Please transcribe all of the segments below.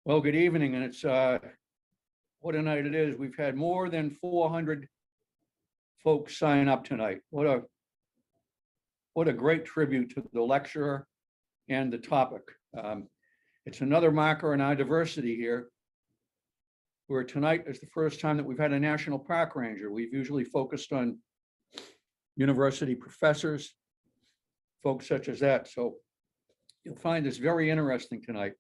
Well, good evening, and it's what a night it is. We've had more than 400 folks sign up tonight. What a great tribute to the lecturer and the topic. It's another marker in our diversity here, where tonight is the first time that we've had a national park ranger. We've usually focused on university professors, folks such as that. So you'll find this very interesting tonight.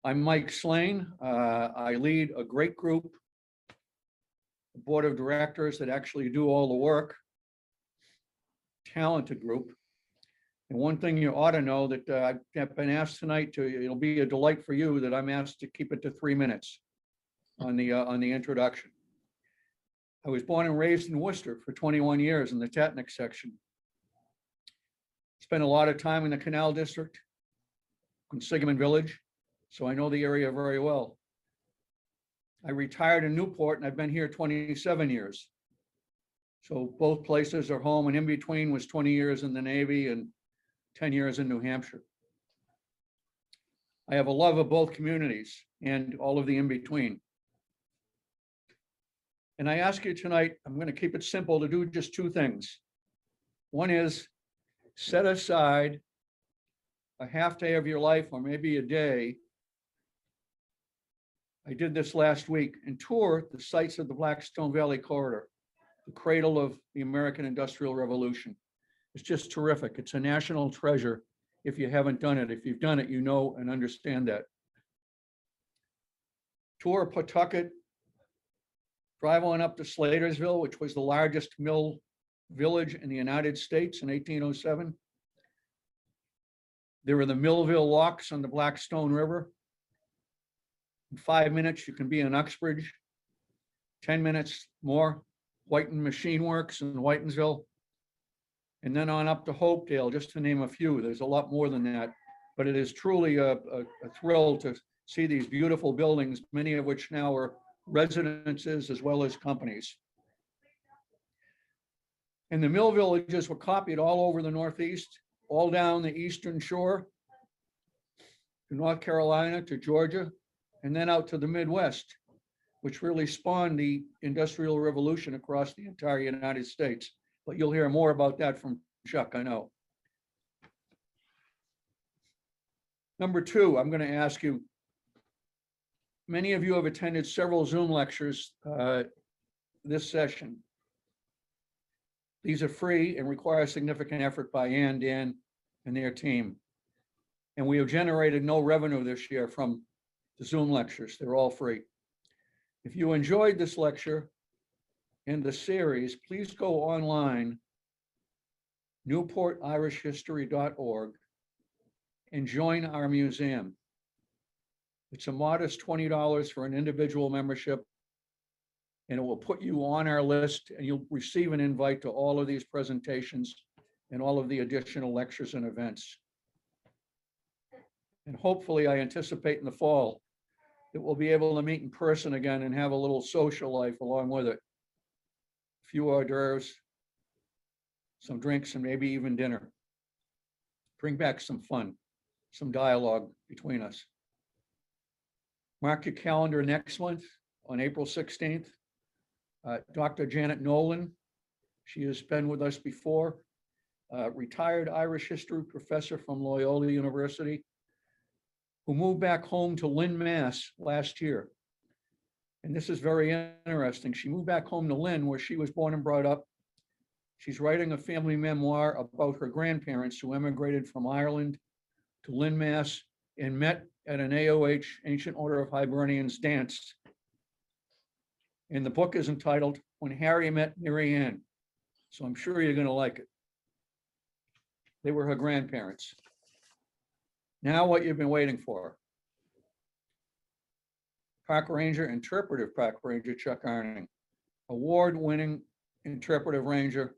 I'm Mike Slane. I lead a great group, a board of directors that actually do all the work, talented group. And one thing you ought to know that I've been asked tonight it'll be a delight for you that I'm asked to keep it to 3 minutes on the introduction. I was born and raised in Worcester for 21 years in the Tatnick section. Spent a lot of time in the Canal District, in Sigmund Village. So I know the area very well. I retired in Newport and I've been here 27 years. So both places are home, and in between was 20 years in the Navy and 10 years in New Hampshire. I have a love of both communities and all of the in-between. And I ask you tonight, I'm going to keep it simple, to do just two things. One is set aside a half day of your life, or maybe a day. I did this last week, and tour the sites of the Blackstone Valley corridor, the cradle of the American Industrial Revolution. It's just terrific. It's a national treasure if you haven't done it. If you've done it, you know and understand that. Tour Pawtucket, drive on up to Slatersville, which was the largest mill village in the United States in 1807. There are the Millville Locks on the Blackstone River. In 5 minutes, you can be in Uxbridge. 10 minutes more, Whiten Machine Works in Whitensville. And then on up to Hopedale, just to name a few. There's a lot more than that, but it is truly a thrill to see these beautiful buildings, many of which now are residences as well as companies. And the mill villages were copied all over the Northeast, all down the eastern shore, to North Carolina, to Georgia, and then out to the Midwest, which really spawned the Industrial Revolution across the entire United States. But you'll hear more about that from Chuck, I know. Number two, I'm going to ask you, many of you have attended several Zoom lectures this session. These are free and require significant effort by Ann, Dan, and their team. And we have generated no revenue this year from the Zoom lectures. They're all free. If you enjoyed this lecture and the series, please go online, newportirishhistory.org, and join our museum. It's a modest $20 for an individual membership, and it will put you on our list, and you'll receive an invite to all of these presentations and all of the additional lectures and events. And hopefully, I anticipate in the fall that we'll be able to meet in person again and have a little social life along with it. A few hors d'oeuvres, some drinks, and maybe even dinner. Bring back some fun, some dialogue between us. Mark your calendar next month on April 16th. Dr. Janet Nolan, she has been with us before, retired Irish history professor from Loyola University, who moved back home to Lynn, Mass. Last year. And this is very interesting. She moved back home to Lynn, where she was born and brought up. She's writing a family memoir about her grandparents who emigrated from Ireland to Lynn, Mass. And met at an AOH, Ancient Order of Hibernians dance. And the book is entitled When Harry Met Mary Ann. So I'm sure you're going to like it. They were her grandparents. Now what you've been waiting for. Park Ranger, interpretive Park Ranger Chuck Arning, award-winning interpretive ranger,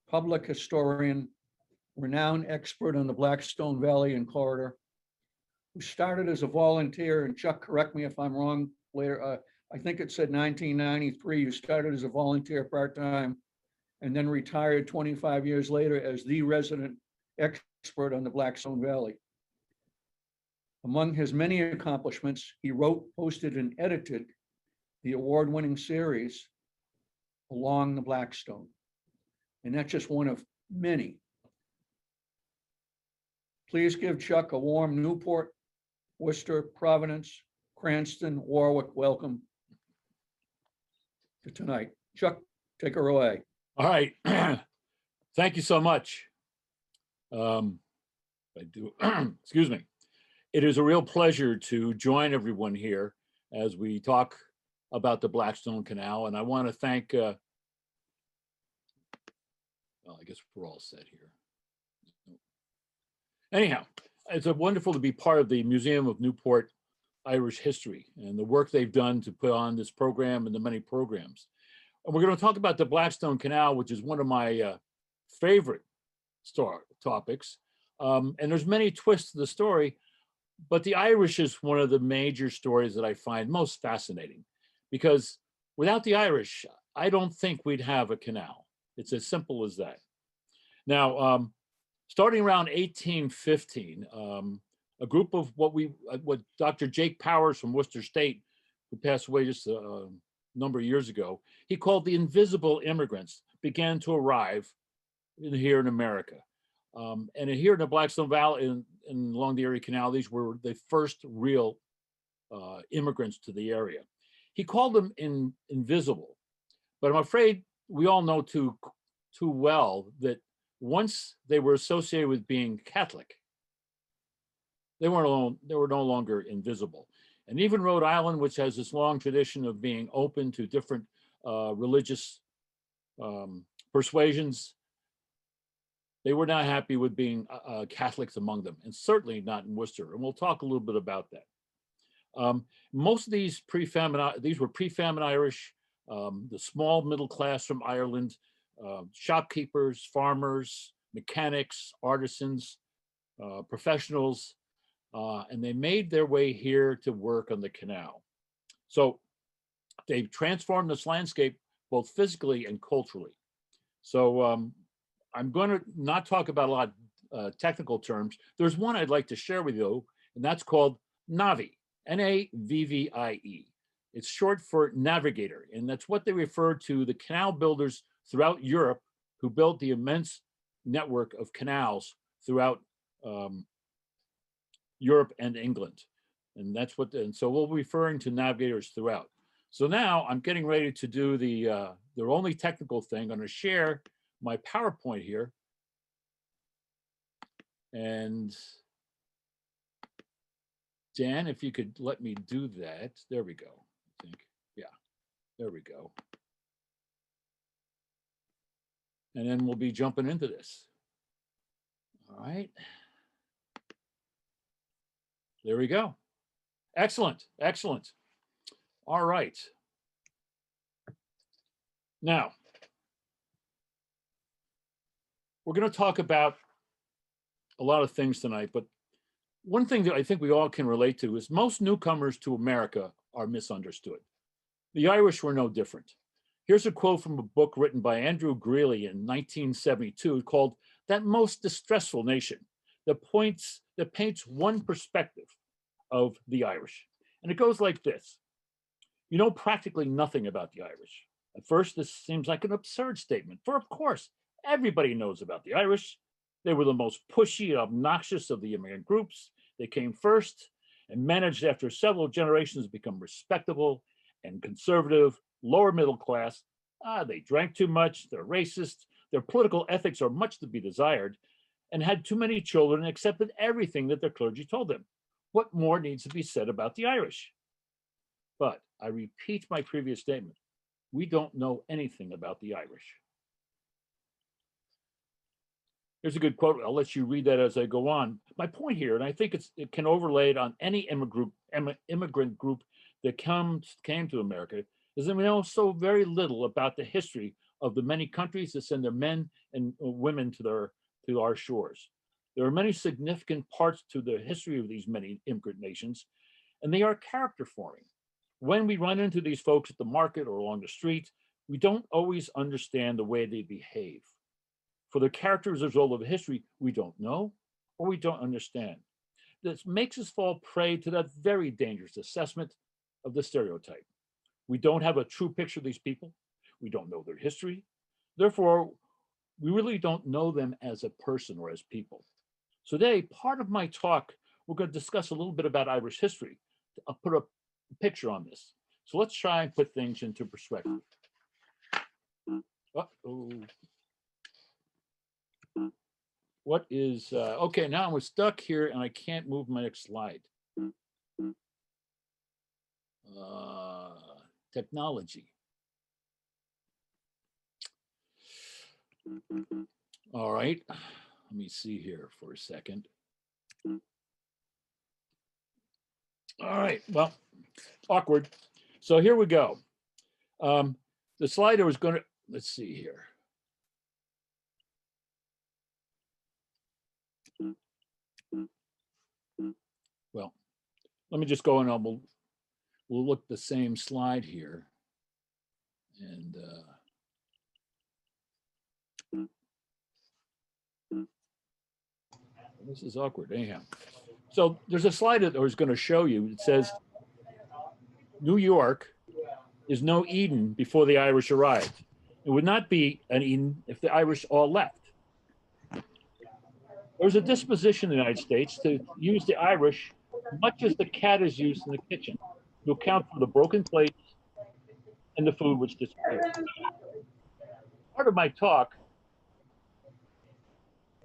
public historian, renowned expert on the Blackstone Valley and corridor, who started as a volunteer, and Chuck, correct me if I'm wrong later, I think it said 1993, you started as a volunteer part-time and then retired 25 years later as the resident expert on the Blackstone Valley. Among his many accomplishments, he wrote, posted, and edited the award-winning series Along the Blackstone. And that's just one of many. Please give Chuck a warm Newport, Worcester, Providence, Cranston, Warwick welcome to tonight. Chuck, take her away. All right. Thank you so much. Excuse me. It is a real pleasure to join everyone here as we talk about the Blackstone Canal. And I want to thank, well, I guess we're all set here. Anyhow, it's wonderful to be part of the Museum of Newport Irish History and the work they've done to put on this program and the many programs. And we're going to talk about the Blackstone Canal, which is one of my favorite topics. And there's many twists to the story, but the Irish is one of the major stories that I find most fascinating, because without the Irish, I don't think we'd have a canal. It's as simple as that. Now, starting around 1815, a group of what Dr. Jake Powers from Worcester State, who passed away just a number of years ago, he called the invisible immigrants, began to arrive here in America. And here in the Blackstone Valley and along the Erie Canal, these were the first real immigrants to the area. He called them invisible, but I'm afraid we all know too well that once they were associated with being Catholic, they were no longer invisible. And even Rhode Island, which has this long tradition of being open to different religious persuasions, they were not happy with being Catholics among them, and certainly not in Worcester. And we'll talk a little bit about that. Most of these were pre-famine Irish, the small middle class from Ireland, shopkeepers, farmers, mechanics, artisans, professionals, and they made their way here to work on the canal. So they transformed this landscape both physically and culturally. So I'm going to not talk about a lot of technical terms. There's one I'd like to share with you, and that's called navvie, N-A-V-V-I-E. It's short for navigator, and that's what they refer to the canal builders throughout Europe who built the immense network of canals throughout Europe and England. And that's what, and so we'll be referring to navigators throughout. So now I'm getting ready to do the only technical thing. I'm going to share my PowerPoint here. And Dan, if you could let me do that. There we go, I think. Yeah, there we go. And then we'll be jumping into this. All right. There we go. Excellent, excellent. All right. Now, we're going to talk about a lot of things tonight, but one thing that I think we all can relate to is most newcomers to America are misunderstood. The Irish were no different. Here's a quote from a book written by Andrew Greeley in 1972 called "That Most Distressful Nation," that paints one perspective of the Irish. And it goes like this. You know practically nothing about the Irish. At first, this seems like an absurd statement, for of course, everybody knows about the Irish. They were the most pushy and obnoxious of the immigrant groups. They came first and managed after several generations to become respectable and conservative, lower middle class. They drank too much, they're racist, their political ethics are much to be desired, and had too many children and accepted everything that their clergy told them. What more needs to be said about the Irish? But I repeat my previous statement. We don't know anything about the Irish. Here's a good quote. I'll let you read that as I go on. My point here, and I think it can overlay it on any immigrant group that came to America, is that we know so very little about the history of the many countries that send their men and women to our shores. There are many significant parts to the history of these many immigrant nations, and they are character forming. When we run into these folks at the market or along the street, we don't always understand the way they behave. For the characters as a result of history we don't know or we don't understand. this makes us fall prey to that very dangerous assessment of the stereotype. We don't have a true picture of these people. We don't know their history. Therefore, we really don't know them as a person or as people. So today, part of my talk, we're going to discuss a little bit about Irish history. I'll put a picture on this. So let's try and put things into perspective. Uh-oh. What is, okay, now I'm stuck here and I can't move my next slide. Technology. All right, let me see here for a second. All right, well, awkward. So here we go. The slider was going to, let's see here. Well, let me just go and we'll look the same slide here. And this is awkward anyhow. So there's a slide that I was going to show you. It says, New York is no Eden before the Irish arrived. It would not be an Eden if the Irish all left. There's a disposition in the United States to use the Irish much as the cat is used in the kitchen to account for the broken plates and the food which disappears. Part of my talk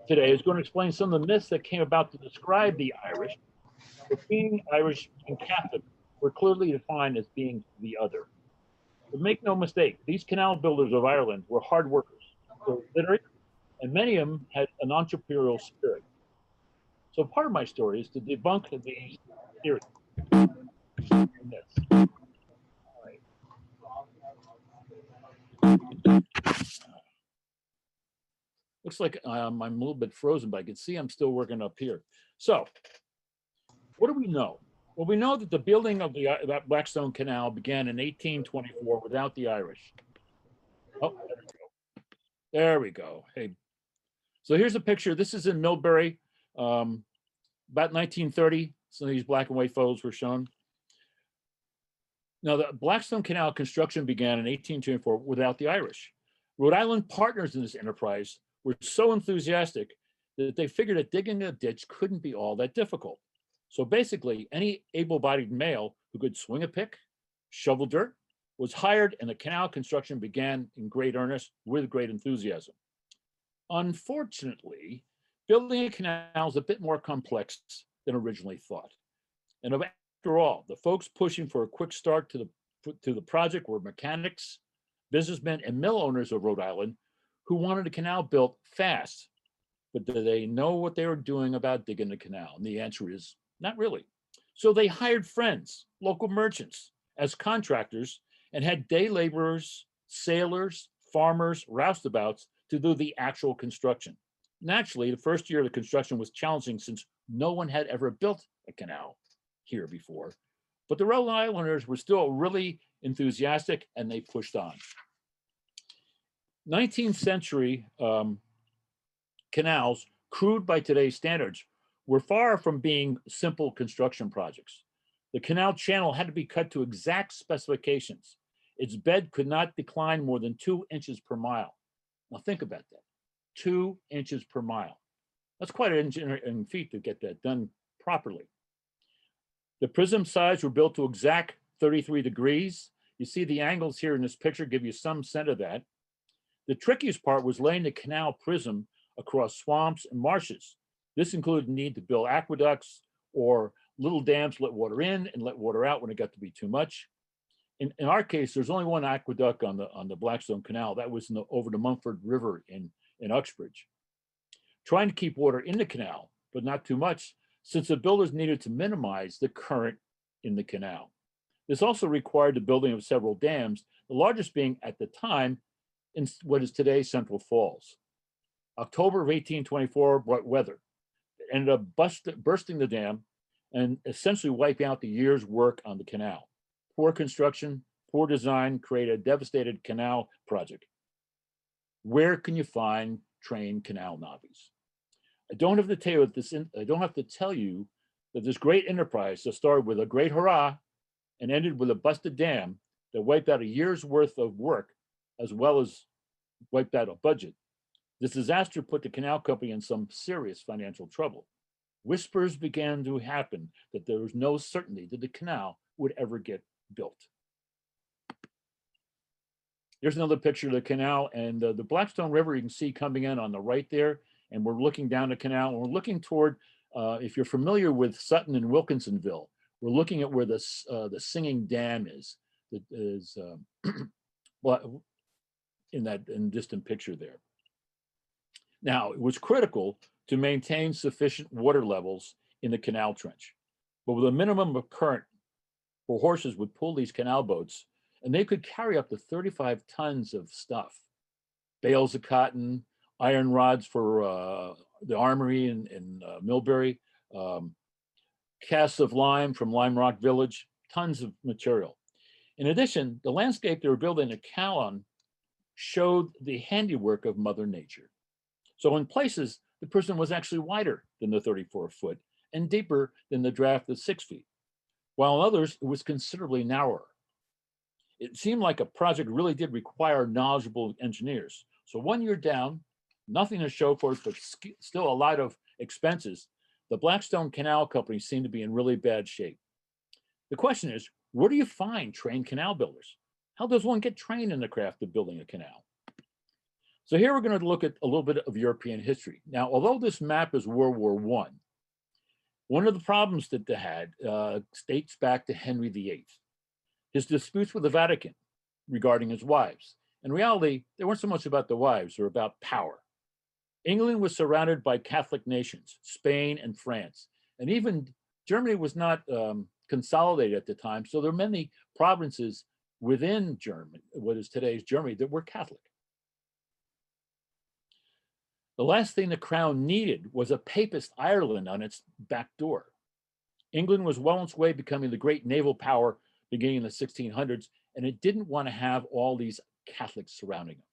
today is going to explain some of the myths that came about to describe the Irish. But being Irish and Catholic were clearly defined as being the other. But make no mistake, these canal builders of Ireland were hard workers. They were literate, and many of them had an entrepreneurial spirit. So part of my story is to debunk these theories. Looks like I'm a little bit frozen, but I can see I'm still working up here. So what do we know? Well, we know that the building of that Blackstone Canal began in 1824 without the Irish. Oh, there we go. There we go. Hey, so here's a picture. This is in Millbury, about 1930. Some of these black and white photos were shown. Now, the Blackstone Canal construction began in 1824 without the Irish. Rhode Island partners in this enterprise were so enthusiastic that they figured that digging a ditch couldn't be all that difficult. So basically, any able-bodied male who could swing a pick, shovel dirt, was hired, and the canal construction began in great earnest with great enthusiasm. Unfortunately, building a canal is a bit more complex than originally thought. And after all, the folks pushing for a quick start to the project were mechanics, businessmen, and mill owners of Rhode Island who wanted a canal built fast. But did they know what they were doing about digging the canal? And the answer is not really. So they hired friends, local merchants, as contractors and had day laborers, sailors, farmers, roustabouts to do the actual construction. Naturally, the first year of the construction was challenging since no one had ever built a canal here before. But the Rhode Islanders were still really enthusiastic and they pushed on. 19th century canals, crude by today's standards, were far from being simple construction projects. The canal channel had to be cut to exact specifications. Its bed could not decline more than 2 inches per mile. Now think about that, 2 inches per mile. That's quite an engineering feat to get that done properly. The prism sides were built to exact 33 degrees. You see the angles here in this picture give you some sense of that. The trickiest part was laying the canal prism across swamps and marshes. This included the need to build aqueducts or little dams to let water in and let water out when it got to be too much. In our case, there's only one aqueduct on the Blackstone Canal. That was over the Mumford River in Uxbridge. Trying to keep water in the canal, but not too much, since the builders needed to minimize the current in the canal. This also required the building of several dams, the largest being at the time in what is today Central Falls. October of 1824 brought weather. It ended up bursting the dam and essentially wiping out the year's work on the canal. Poor construction, poor design created a devastated canal project. Where can you find trained canal navvies? I don't have to tell you that this great enterprise that started with a great hurrah and ended with a busted dam that wiped out a year's worth of work as well as wiped out a budget. This disaster put the canal company in some serious financial trouble. Whispers began to happen that there was no certainty that the canal would ever get built. Here's another picture of the canal and the Blackstone River you can see coming in on the right there. And we're looking down the canal and we're looking toward, if you're familiar with Sutton and Wilkinsonville, we're looking at where the Singing Dam is. That is well, in distant picture there. Now, it was critical to maintain sufficient water levels in the canal trench, but with a minimum of current where horses would pull these canal boats, and they could carry up to 35 tons of stuff, bales of cotton, iron rods for the armory in Millbury, casts of lime from Lime Rock Village, tons of material. In addition, the landscape they were building a canal on showed the handiwork of Mother Nature. So in places, the prison was actually wider than the 34-foot and deeper than the draft of 6 feet, while in others, it was considerably narrower. It seemed like a project really did require knowledgeable engineers. So 1 year down, nothing to show for it, but still a lot of expenses, the Blackstone Canal Company seemed to be in really bad shape. The question is, where do you find trained canal builders? How does one get trained in the craft of building a canal? So here we're going to look at a little bit of European history. Now, although this map is World War I, one of the problems that they had dates back to Henry VIII. His disputes with the Vatican regarding his wives. In reality, they weren't so much about the wives, they were about power. England was surrounded by Catholic nations, Spain and France, and even Germany was not consolidated at the time, so there are many provinces within Germany, what is today's Germany, that were Catholic. The last thing the crown needed was a papist Ireland on its back door. England was well on its way becoming the great naval power beginning in the 1600s, and it didn't want to have all these Catholics surrounding them.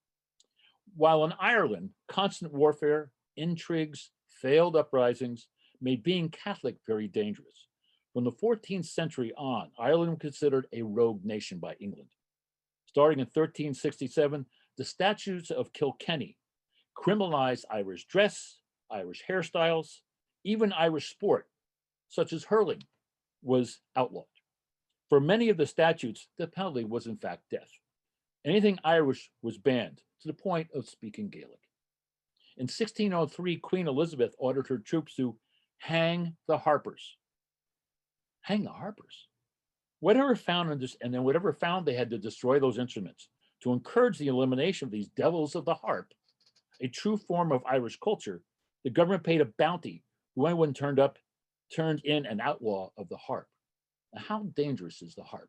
While in Ireland, constant warfare, intrigues, failed uprisings made being Catholic very dangerous. From the 14th century on, Ireland was considered a rogue nation by England. Starting in 1367, the Statutes of Kilkenny criminalized Irish dress, Irish hairstyles, even Irish sport, such as hurling, was outlawed. For many of the statutes, the penalty was in fact death. Anything Irish was banned to the point of speaking Gaelic. In 1603, Queen Elizabeth ordered her troops to hang the harpers. Hang the harpers. Whatever found in this, and then whatever found, they had to destroy those instruments to encourage the elimination of these devils of the harp, a true form of Irish culture. The government paid a bounty who anyone turned in an outlaw of the harp. Now, how dangerous is the harp?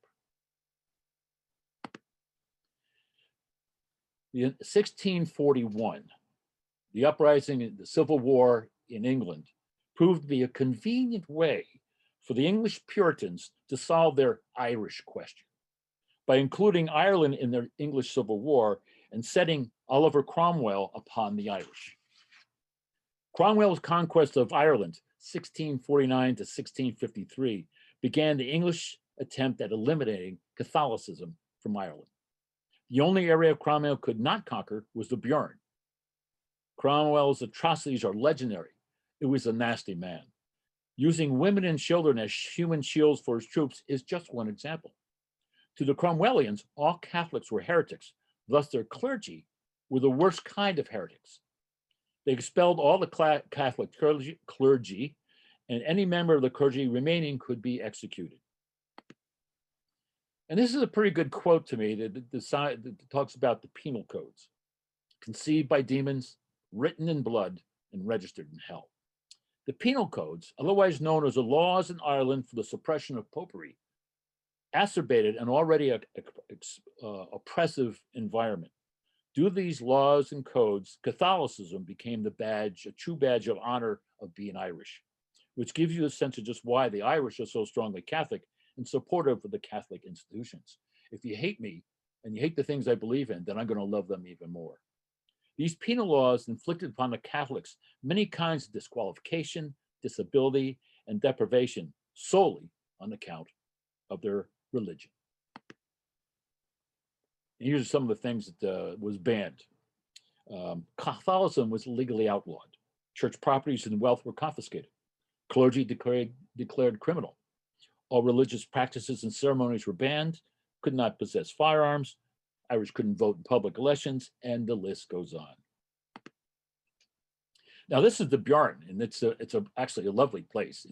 In 1641, the uprising in the Civil War in England proved to be a convenient way for the English Puritans to solve their Irish question by including Ireland in their English Civil War and setting Oliver Cromwell upon the Irish. Cromwell's conquest of Ireland, 1649 to 1653, began the English attempt at eliminating Catholicism from Ireland. The only area Cromwell could not conquer was the Bjorn. Cromwell's atrocities are legendary. It was a nasty man. Using women and children as human shields for his troops is just one example. To the Cromwellians, all Catholics were heretics, thus their clergy were the worst kind of heretics. They expelled all the Catholic clergy, and any member of the clergy remaining could be executed. And this is a pretty good quote to me that talks about the penal codes, conceived by demons, written in blood, and registered in hell. The penal codes, otherwise known as the laws in Ireland for the suppression of popery, acerbated an already oppressive environment. Due to these laws and codes, Catholicism became the badge, a true badge of honor of being Irish, which gives you a sense of just why the Irish are so strongly Catholic and supportive of the Catholic institutions. If you hate me and you hate the things I believe in, then I'm going to love them even more. These penal laws inflicted upon the Catholics many kinds of disqualification, disability, and deprivation solely on account of their religion. And here's some of the things that was banned. Catholicism was legally outlawed. Church properties and wealth were confiscated. Clergy declared criminal. All religious practices and ceremonies were banned, could not possess firearms. Irish couldn't vote in public elections, and the list goes on. Now, this is the Bjarn, and it's actually a lovely place.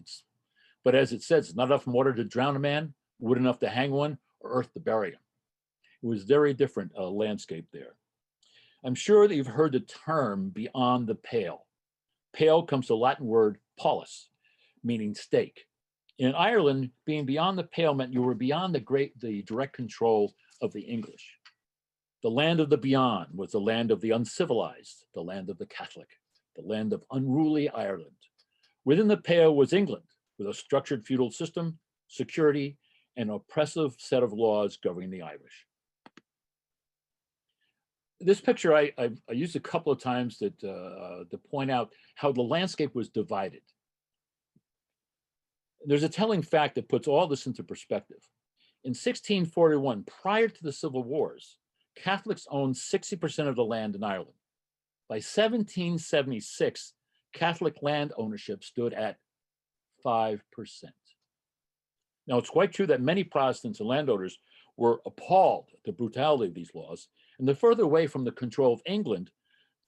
But as it says, not enough water to drown a man, wood enough to hang one, or earth to bury him. It was very different landscape there. I'm sure that you've heard the term beyond the pale. Pale comes from the Latin word palus, meaning stake. In Ireland, being beyond the pale meant you were beyond the direct control of the English. The land of the beyond was the land of the uncivilized, the land of the Catholic, the land of unruly Ireland. Within the pale was England, with a structured feudal system, security, and an oppressive set of laws governing the Irish. This picture I used a couple of times to point out how the landscape was divided. There's a telling fact that puts all this into perspective. In 1641, prior to the Civil Wars, Catholics owned 60% of the land in Ireland. By 1776, Catholic land ownership stood at 5%. Now, it's quite true that many Protestants and landowners were appalled at the brutality of these laws, and the further away from the control of England,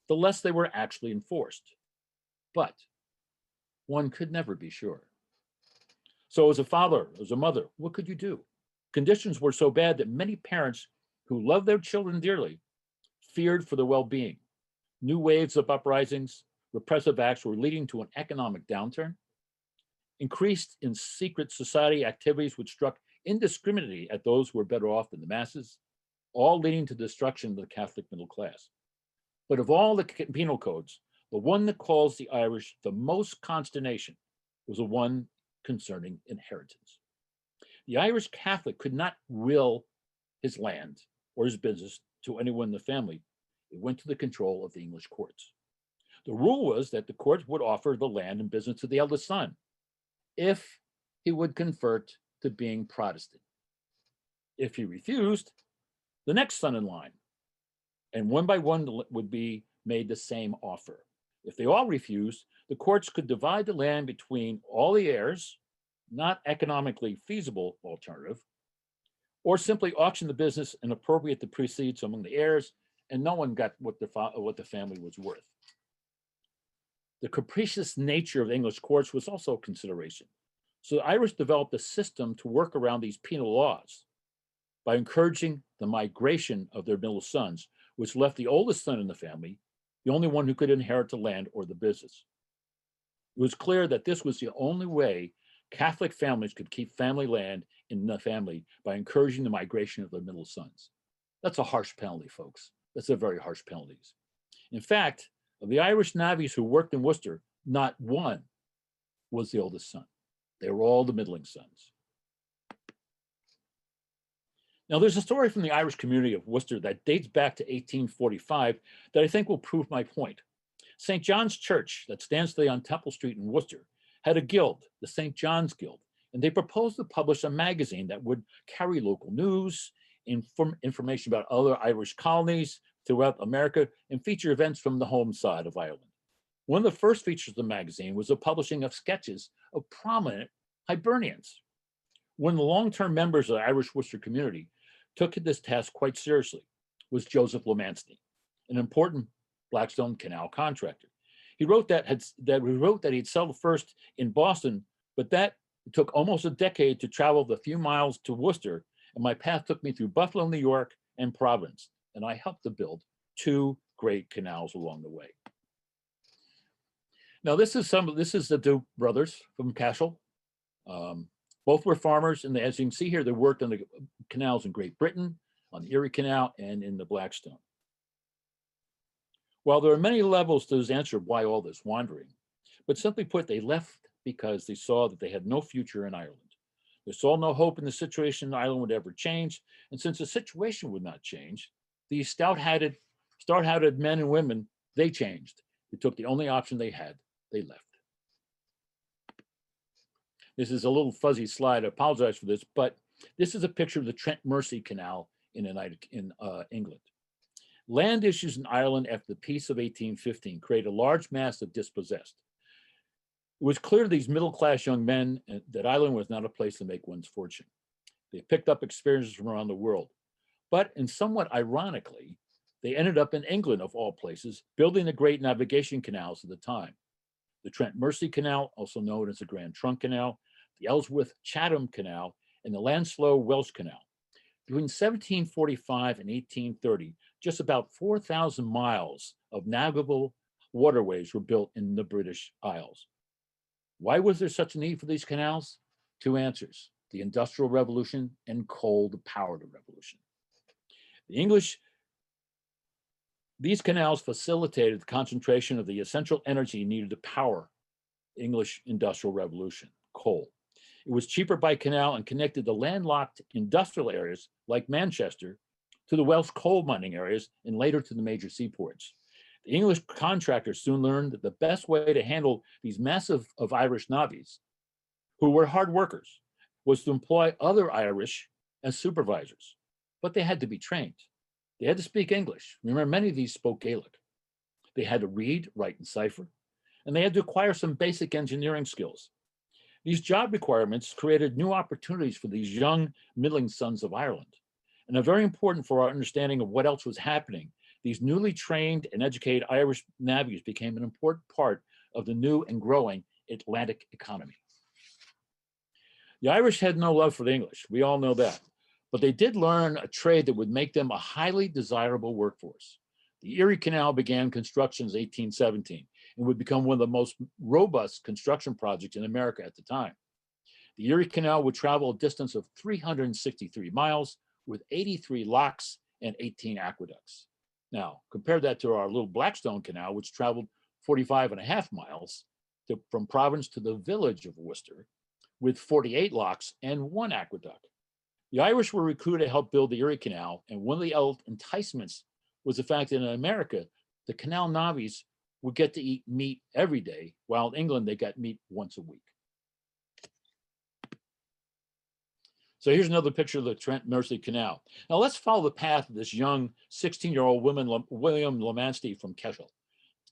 the less they were actually enforced. But one could never be sure. So as a father, as a mother, what could you do? Conditions were so bad that many parents who loved their children dearly feared for their well-being. New waves of uprisings, repressive acts were leading to an economic downturn. Increased in secret society activities which struck indiscriminately at those who were better off than the masses, all leading to destruction of the Catholic middle class. But of all the penal codes, the one that caused the Irish the most consternation was the one concerning inheritance. The Irish Catholic could not will his land or his business to anyone in the family. It went to the control of the English courts. The rule was that the courts would offer the land and business to the eldest son if he would convert to being Protestant. If he refused, the next son in line, and one by one would be made the same offer. If they all refused, the courts could divide the land between all the heirs, not economically feasible alternative, or simply auction the business and appropriate the proceeds among the heirs, and no one got what the family was worth. The capricious nature of the English courts was also a consideration. So the Irish developed a system to work around these penal laws by encouraging the migration of their middle sons, which left the oldest son in the family the only one who could inherit the land or the business. It was clear that this was the only way Catholic families could keep family land in the family, by encouraging the migration of their middle sons. That's a harsh penalty, folks. That's a very harsh penalty. In fact, of the Irish navvies who worked in Worcester, not one was the oldest son. They were all the middling sons. Now, there's a story from the Irish community of Worcester that dates back to 1845 that I think will prove my point. St. John's Church, that stands today on Temple Street in Worcester, had a guild, the St. John's Guild, and they proposed to publish a magazine that would carry local news, information about other Irish colonies throughout America, and feature events from the home side of Ireland. One of the first features of the magazine was the publishing of sketches of prominent Hibernians. One of the long-term members of the Irish Worcester community took this task quite seriously was Joseph Lomansky, an important Blackstone Canal contractor. He wrote that he'd settled first in Boston, but that it took almost a decade to travel the few miles to Worcester, and my path took me through Buffalo, New York, and Providence, and I helped to build 2 great canals along the way. Now, this is the Duke brothers from Cashel. Both were farmers, and as you can see here, they worked on the canals in Great Britain, on the Erie Canal, and in the Blackstone. While there are many levels to this answer why all this wandering, but simply put, they left because they saw that they had no future in Ireland. They saw no hope in the situation in Ireland would ever change, and since the situation would not change, these stout-hearted men and women, they changed. They took the only option they had, they left. This is a little fuzzy slide. I apologize for this, but this is a picture of the Trent Mersey Canal in England. Land issues in Ireland after the Peace of 1815 created a large mass of dispossessed. It was clear to these middle-class young men that Ireland was not a place to make one's fortune. They picked up experiences from around the world. But, and somewhat ironically, they ended up in England, of all places, building the great navigation canals of the time. The Trent Mersey Canal, also known as the Grand Trunk Canal, the Ellsworth-Chatham Canal, and the Landslow-Welsh Canal. Between 1745 and 1830, just about 4,000 miles of navigable waterways were built in the British Isles. Why was there such a need for these canals? Two answers: the Industrial Revolution and coal to power the revolution. These canals facilitated the concentration of the essential energy needed to power the English Industrial Revolution, coal. It was cheaper by canal and connected the landlocked industrial areas like Manchester to the Welsh coal mining areas and later to the major seaports. The English contractors soon learned that the best way to handle these massive of Irish navvies, who were hard workers, was to employ other Irish as supervisors, but they had to be trained. They had to speak English. Remember, many of these spoke Gaelic. They had to read, write, and cipher, and they had to acquire some basic engineering skills. These job requirements created new opportunities for these young middling sons of Ireland, and are very important for our understanding of what else was happening. These newly trained and educated Irish navvies became an important part of the new and growing Atlantic economy. The Irish had no love for the English. We all know that. But they did learn a trade that would make them a highly desirable workforce. The Erie Canal began construction in 1817 and would become one of the most robust construction projects in America at the time. The Erie Canal would travel a distance of 363 miles with 83 locks and 18 aqueducts. Now, compare that to our little Blackstone Canal, which traveled 45.5 miles from Providence to the Village of Worcester with 48 locks and 1 aqueduct. The Irish were recruited to help build the Erie Canal, and one of the enticements was the fact that in America, the canal navvies would get to eat meat every day, while in England, they got meat once a week. So here's another picture of the Trent Mersey Canal. Now let's follow the path of this young 16-year-old William Lomansty from Cashel,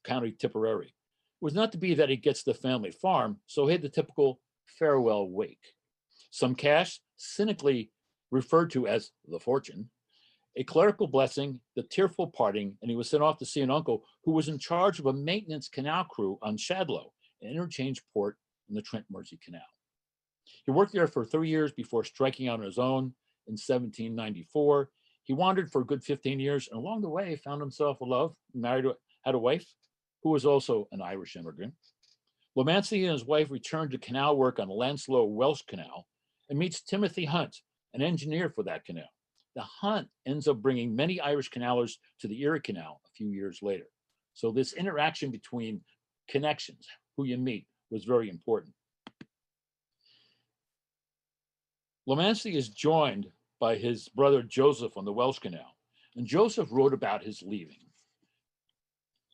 County Tipperary. It was not to be that he gets the family farm, so he had the typical farewell wake. Some cash, cynically referred to as the fortune, a clerical blessing, the tearful parting, and he was sent off to see an uncle who was in charge of a maintenance canal crew on Shadlow, an interchange port in the Trent Mersey Canal. He worked there for 3 years before striking out on his own in 1794. He wandered for a good 15 years, and along the way found himself a love, had a wife who was also an Irish immigrant. Lomansty and his wife returned to canal work on the Landslow-Welsh Canal and meets Timothy Hunt, an engineer for that canal. The Hunt ends up bringing many Irish canalers to the Erie Canal a few years later. So this interaction between connections, who you meet, was very important. Lomansty is joined by his brother Joseph on the Welsh Canal, and Joseph wrote about his leaving.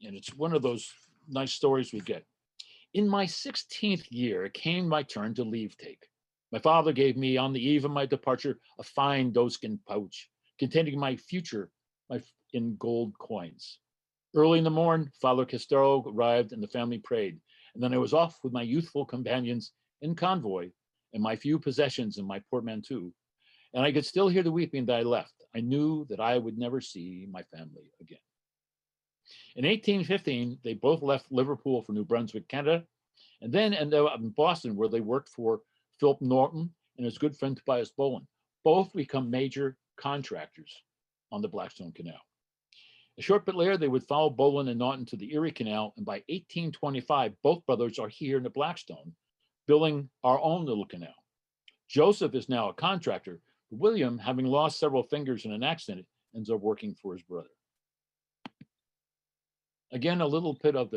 And it's one of those nice stories we get. In my 16th year, it came my turn to leave take. My father gave me, on the eve of my departure, a fine doeskin pouch containing my future in gold coins. Early in the morn, Father Castero arrived and the family prayed, and then I was off with my youthful companions in convoy and my few possessions in my portmanteau, and I could still hear the weeping that I left. I knew that I would never see my family again. In 1815, they both left Liverpool for New Brunswick, Canada, and then ended up in Boston, where they worked for Philip Norton and his good friend Tobias Bowen. Both become major contractors on the Blackstone Canal. A short bit later, they would follow Bowen and Norton to the Erie Canal, and by 1825, both brothers are here in the Blackstone, building our own little canal. Joseph is now a contractor. William, having lost several fingers in an accident, ends up working for his brother. Again, a little bit of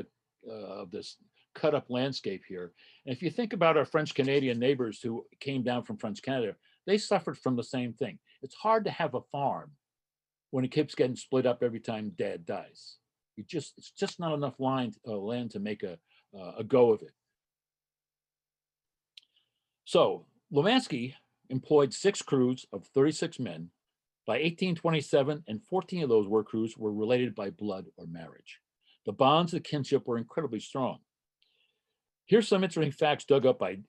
this cut up landscape here. And if you think about our French Canadian neighbors who came down from French Canada, they suffered from the same thing. It's hard to have a farm when it keeps getting split up every time dad dies. It's just not enough land to make a go of it. So Lomansky employed 6 crews of 36 men. By 1827, and 14 of those work crews were related by blood or marriage. The bonds of kinship were incredibly strong. Here's some interesting facts dug up by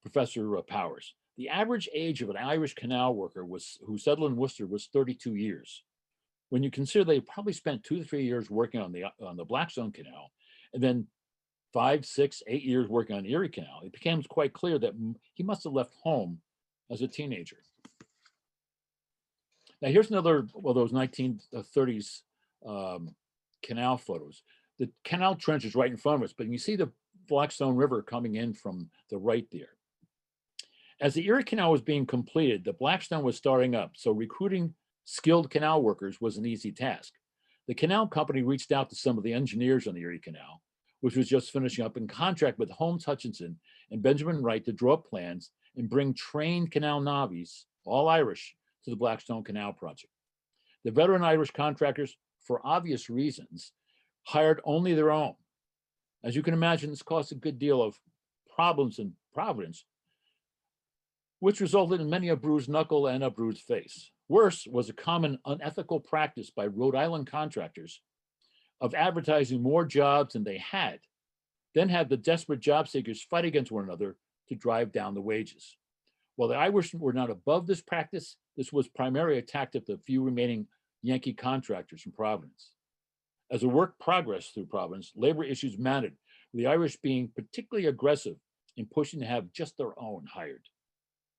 Professor Powers. The average age of an Irish canal worker who settled in Worcester was 32 years. When you consider they probably spent 2 to 3 years working on the Blackstone Canal, and then 5, 6, 8 years working on the Erie Canal, it becomes quite clear that he must have left home as a teenager. Now, here's another of those 1930s canal photos. The canal trench is right in front of us, but you see the Blackstone River coming in from the right there. As the Erie Canal was being completed, the Blackstone was starting up, so recruiting skilled canal workers was an easy task. The canal company reached out to some of the engineers on the Erie Canal, which was just finishing up, in contract with Holmes Hutchinson and Benjamin Wright to draw up plans and bring trained canal navvies, all Irish, to the Blackstone Canal project. The veteran Irish contractors, for obvious reasons, hired only their own. As you can imagine, this caused a good deal of problems in Providence, which resulted in many a bruised knuckle and a bruised face. Worse was a common unethical practice by Rhode Island contractors of advertising more jobs than they had, then had the desperate job seekers fight against one another to drive down the wages. While the Irish were not above this practice, this was primarily attacked at the few remaining Yankee contractors from Providence. As the work progressed through Providence, labor issues mounted, with the Irish being particularly aggressive in pushing to have just their own hired.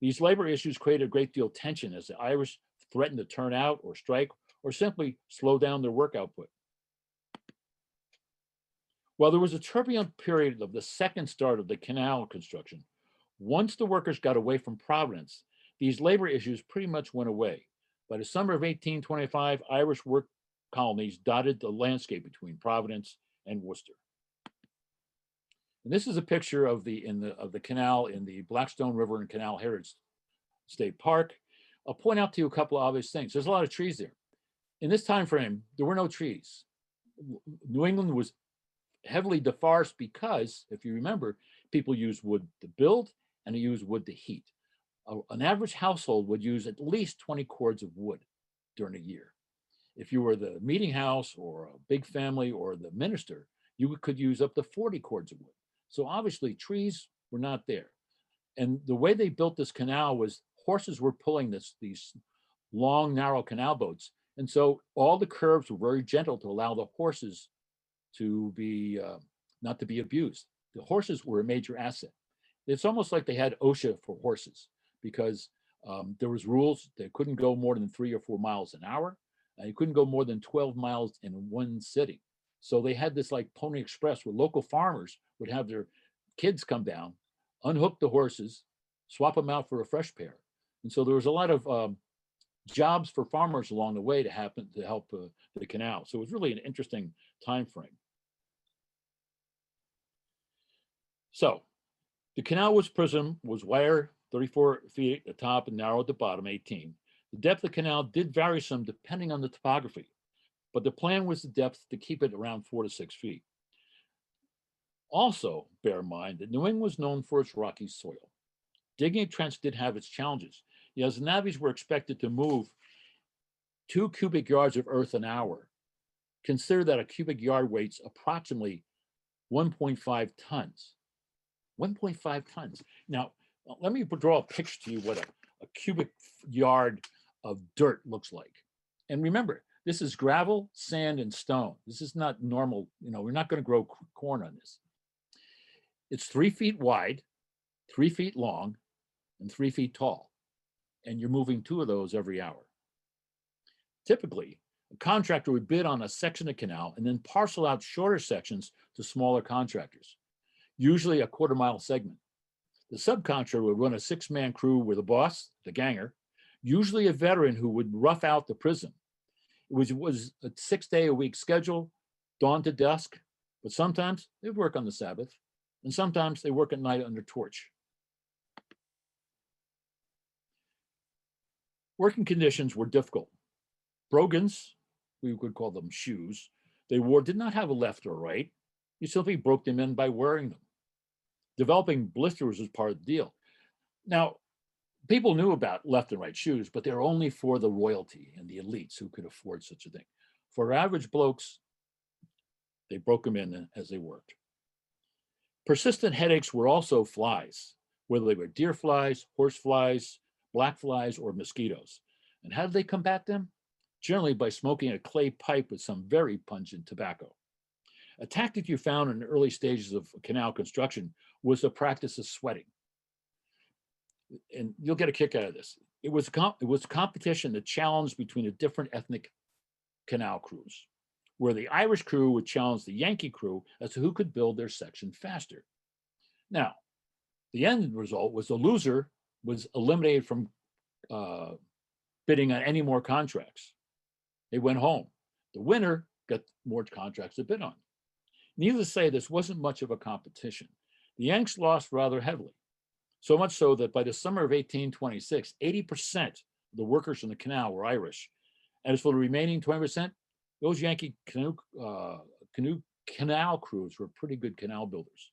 These labor issues created a great deal of tension as the Irish threatened to turn out or strike or simply slow down their work output. While there was a turbulent period of the second start of the canal construction, once the workers got away from Providence, these labor issues pretty much went away. By the summer of 1825, Irish work colonies dotted the landscape between Providence and Worcester. And this is a picture of the canal in the Blackstone River and Canal Heritage State Park. I'll point out to you a couple of obvious things. There's a lot of trees there. In this time frame, there were no trees. New England was heavily deforested because, if you remember, people used wood to build and they used wood to heat. An average household would use at least 20 cords of wood during a year. If you were the meeting house or a big family or the minister, you could use up to 40 cords of wood. So obviously trees were not there. And the way they built this canal was horses were pulling these long, narrow canal boats. And so all the curves were very gentle to allow the horses to be, not to be abused. The horses were a major asset. It's almost like they had OSHA for horses because there was rules. They couldn't go more than 3 or 4 miles an hour. And you couldn't go more than 12 miles in one sitting. So they had this like Pony Express where local farmers would have their kids come down, unhook the horses, swap them out for a fresh pair. And so there was a lot of jobs for farmers along the way to help the canal. So it was really an interesting time frame. So the canal was wire, 34 feet at the top and narrow at the bottom, 18. The depth of the canal did vary some depending on the topography, but the plan was the depth to keep it around 4 to 6 feet. Also, bear in mind that New England was known for its rocky soil. Digging a trench did have its challenges. As the navvies were expected to move 2 cubic yards of earth an hour, consider that a cubic yard weighs approximately 1.5 tons. 1.5 tons. Now, let me draw a picture to you what a cubic yard of dirt looks like. And remember, this is gravel, sand, and stone. This is not normal, we're not going to grow corn on this. It's 3 feet wide, 3 feet long, and 3 feet tall. And you're moving 2 of those every hour. Typically, a contractor would bid on a section of canal and then parcel out shorter sections to smaller contractors, usually a quarter-mile segment. The subcontractor would run a 6-man crew with a boss, the ganger, usually a veteran who would rough out the prism. It was a 6-day-a-week schedule, dawn to dusk, but sometimes they'd work on the Sabbath, and sometimes they work at night under torch. Working conditions were difficult. Brogans, we could call them shoes, they wore did not have a left or right. You simply broke them in by wearing them. Developing blisters was part of the deal. Now, people knew about left and right shoes, but they're only for the royalty and the elites who could afford such a thing. For average blokes, they broke them in as they worked. Persistent headaches were also flies, whether they were deer flies, horse flies, black flies, or mosquitoes. And how did they combat them? Generally by smoking a clay pipe with some very pungent tobacco. A tactic you found in the early stages of canal construction was the practice of sweating. And you'll get a kick out of this. It was a competition, the challenge between the different ethnic canal crews, where the Irish crew would challenge the Yankee crew as to who could build their section faster. Now, the end result was the loser was eliminated from bidding on any more contracts. They went home. The winner got more contracts to bid on. Needless to say, this wasn't much of a competition. The Yanks lost rather heavily, so much so that by the summer of 1826, 80% of the workers in the canal were Irish. And as for the remaining 20%, those Yankee canal crews were pretty good canal builders.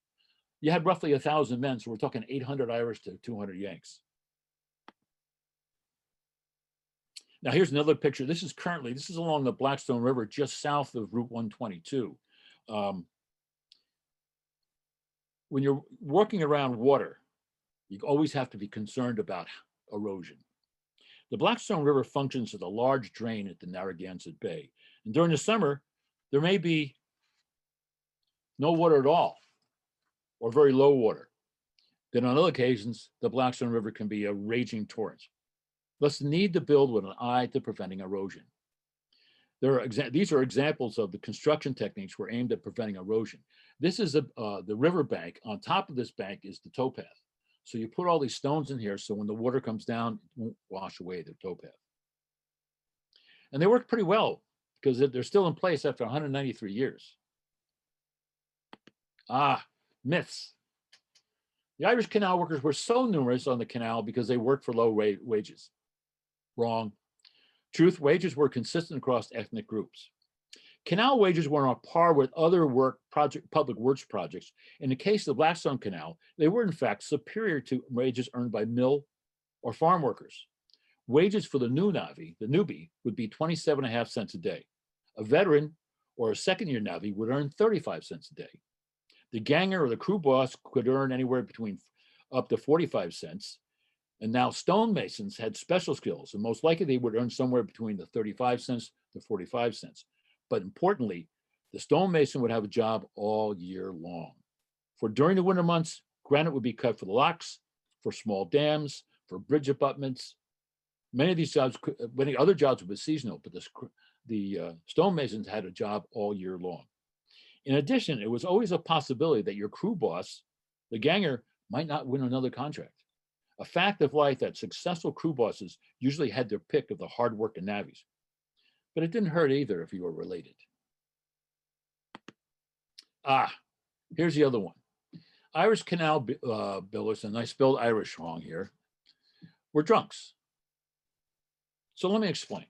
You had roughly 1,000 men, so we're talking 800 Irish to 200 Yanks. Now here's another picture. This is along the Blackstone River, just south of Route 122. When you're walking around water, you always have to be concerned about erosion. The Blackstone River functions as a large drain at the Narragansett Bay. And during the summer, there may be no water at all, or very low water. Then on other occasions, the Blackstone River can be a raging torrent. Thus, the need to build with an eye to preventing erosion. These are examples of the construction techniques were aimed at preventing erosion. This is the river bank. On top of this bank is the towpath. So you put all these stones in here so when the water comes down, it won't wash away the towpath. And they work pretty well because they're still in place after 193 years. Myths. The Irish canal workers were so numerous on the canal because they worked for low wages. Wrong. Truth, wages were consistent across ethnic groups. Canal wages were on par with other public works projects. In the case of the Blackstone Canal, they were in fact superior to wages earned by mill or farm workers. Wages for the newbie, would be 27.5 cents a day. A veteran or a second-year navvy would earn 35 cents a day. The ganger or the crew boss could earn anywhere between up to 45 cents. And now stonemasons had special skills, and most likely they would earn somewhere between the 35 cents to 45 cents. But importantly, the stonemason would have a job all year long. For during the winter months, granite would be cut for the locks, for small dams, for bridge abutments. Many other jobs would be seasonal, but the stonemasons had a job all year long. In addition, it was always a possibility that your crew boss, the ganger, might not win another contract. A fact of life that successful crew bosses usually had their pick of the hard-working navvies. But it didn't hurt either if you were related. Here's the other one. Irish canal builders, and I spelled Irish wrong here, were drunks. So let me explain.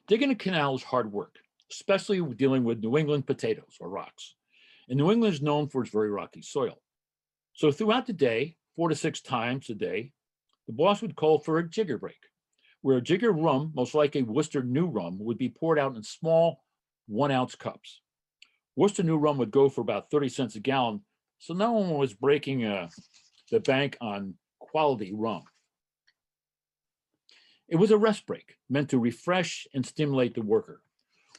Digging a canal is hard work, especially dealing with New England potatoes or rocks. And New England is known for its very rocky soil. So throughout the day, 4 to 6 times a day, the boss would call for a jigger break, where a jigger rum, most likely Worcester New rum, would be poured out in small 1-ounce cups. Worcester New rum would go for about 30 cents a gallon, so no one was breaking the bank on quality rum. It was a rest break meant to refresh and stimulate the worker.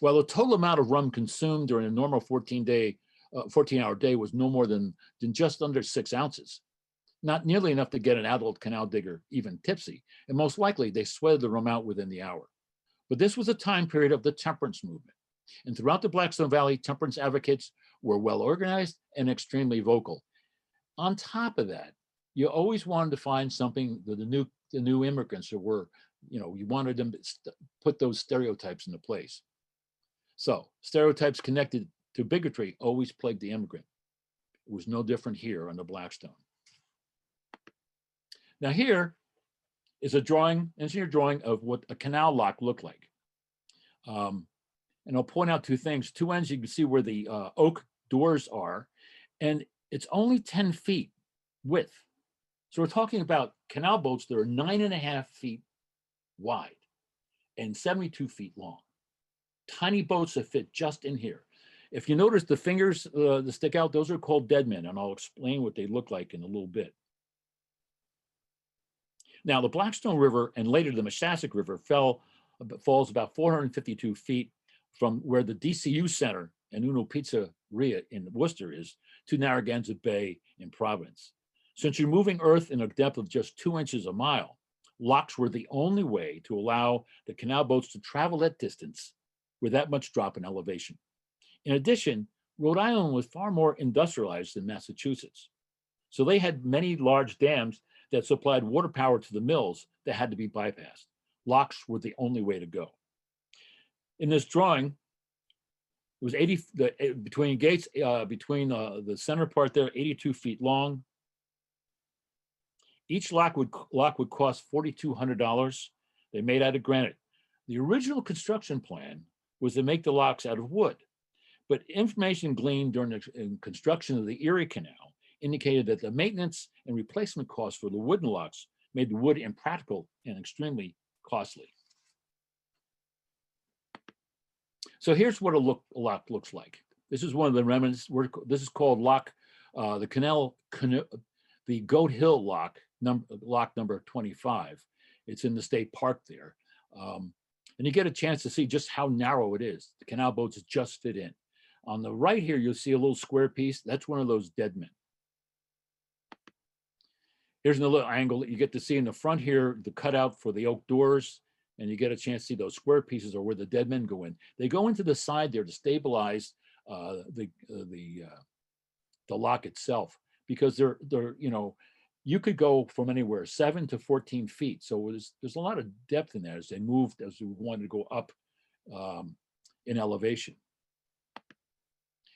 While the total amount of rum consumed during a normal 14-hour day was no more than just under 6 ounces, not nearly enough to get an adult canal digger even tipsy, and most likely they sweated the rum out within the hour. But this was a time period of the temperance movement. And throughout the Blackstone Valley, temperance advocates were well organized and extremely vocal. On top of that, you always wanted to find something that the new immigrants that were, you wanted them to put those stereotypes into place. So stereotypes connected to bigotry always plagued the immigrant. It was no different here on the Blackstone. Now here is engineer drawing of what a canal lock looked like. And I'll point out 2 things. 2 ends, you can see where the oak doors are, and it's only 10 feet width. So we're talking about canal boats that are 9.5 feet wide and 72 feet long. Tiny boats that fit just in here. If you notice the fingers that stick out, those are called deadmen, and I'll explain what they look like in a little bit. Now, the Blackstone River and later the Massasoit River falls about 452 feet from where the DCU Center and Uno Pizzeria in Worcester is to Narragansett Bay in Providence. Since you're moving earth in a depth of just 2 inches a mile, locks were the only way to allow the canal boats to travel that distance with that much drop in elevation. In addition, Rhode Island was far more industrialized than Massachusetts. So they had many large dams that supplied water power to the mills that had to be bypassed. Locks were the only way to go. In this drawing, it was between gates, between the center part there, 82 feet long. Each lock would cost $4,200. They made out of granite. The original construction plan was to make the locks out of wood, but information gleaned during the construction of the Erie Canal indicated that the maintenance and replacement costs for the wooden locks made the wood impractical and extremely costly. So here's what a lock looks like. This is one of the remnants. This is called the Goat Hill lock number 25. It's in the state park there. And you get a chance to see just how narrow it is. The canal boats just fit in. On the right here, you'll see a little square piece. That's one of those deadmen. Here's another angle that you get to see in the front here, the cutout for the oak doors, and you get a chance to see those square pieces are where the dead men go in. They go into the side there to stabilize the lock itself, because they're you could go from anywhere 7 to 14 feet. So there's a lot of depth in there as they moved, as we wanted to go up in elevation.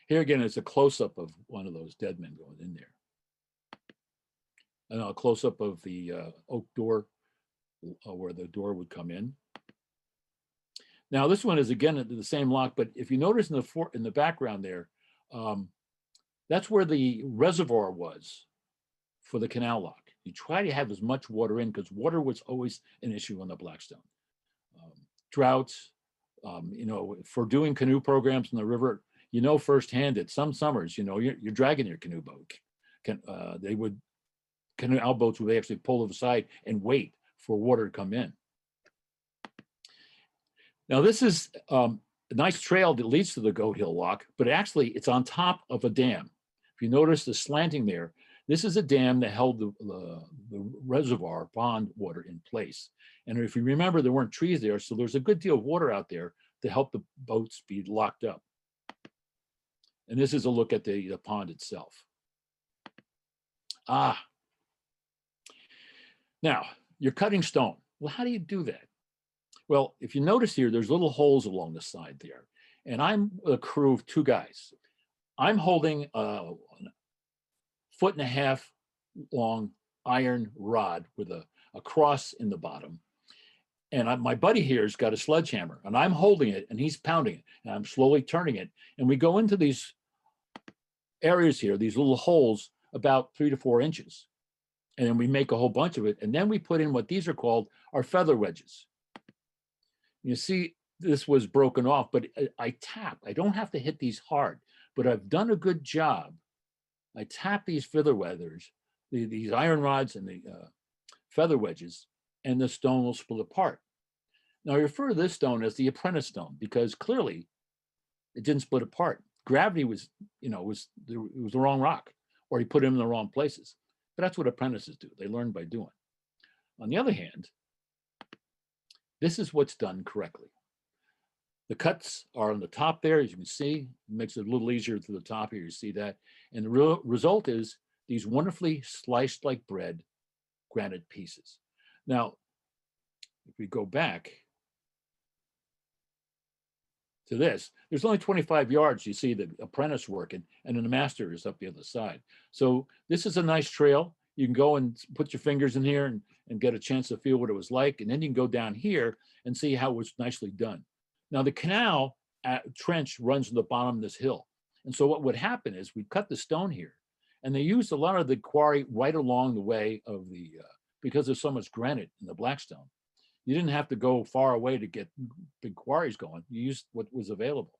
Here again, it's a close-up of one of those dead men going in there. And a close-up of the oak door where the door would come in. Now this one is again the same lock, but if you notice in the background there, that's where the reservoir was for the canal lock. You try to have as much water in because water was always an issue on the Blackstone. Droughts, for doing canoe programs in the river, firsthand that some summers, you're dragging your canoe boat. Canal boats would actually pull to the side and wait for water to come in. Now this is a nice trail that leads to the Goat Hill lock, but actually it's on top of a dam. If you notice the slanting there, this is a dam that held the reservoir pond water in place. And if you remember, there weren't trees there, so there's a good deal of water out there to help the boats be locked up. And this is a look at the pond itself. Now, you're cutting stone. Well, how do you do that? Well, if you notice here, there's little holes along the side there. And I'm a crew of 2 guys. I'm holding a 1.5 foot long iron rod with a cross in the bottom. And my buddy here's got a sledgehammer, and I'm holding it, and he's pounding it, and I'm slowly turning it. And we go into these areas here, these little holes about 3 to 4 inches. And then we make a whole bunch of it. And then we put in what these are called our feather wedges. You see, this was broken off, but I tap. I don't have to hit these hard, but I've done a good job. I tap these feather wedges, these iron rods and the feather wedges, and the stone will split apart. Now I refer to this stone as the apprentice stone because clearly it didn't split apart. Gravity was the wrong rock, or he put them in the wrong places. But that's what apprentices do. They learn by doing. On the other hand, this is what's done correctly. The cuts are on the top there, as you can see. It makes it a little easier to the top here, you see that. And the real result is these wonderfully sliced like bread granite pieces. Now, if we go back to this, there's only 25 yards you see the apprentice working, and then the master is up the other side. So this is a nice trail. You can go and put your fingers in here and get a chance to feel what it was like, and then you can go down here and see how it was nicely done. Now the canal trench runs to the bottom of this hill. And so what would happen is we'd cut the stone here, And they used a lot of the quarry right along the way of the, because there's so much granite in the Blackstone. You didn't have to go far away to get big quarries going. You used what was available.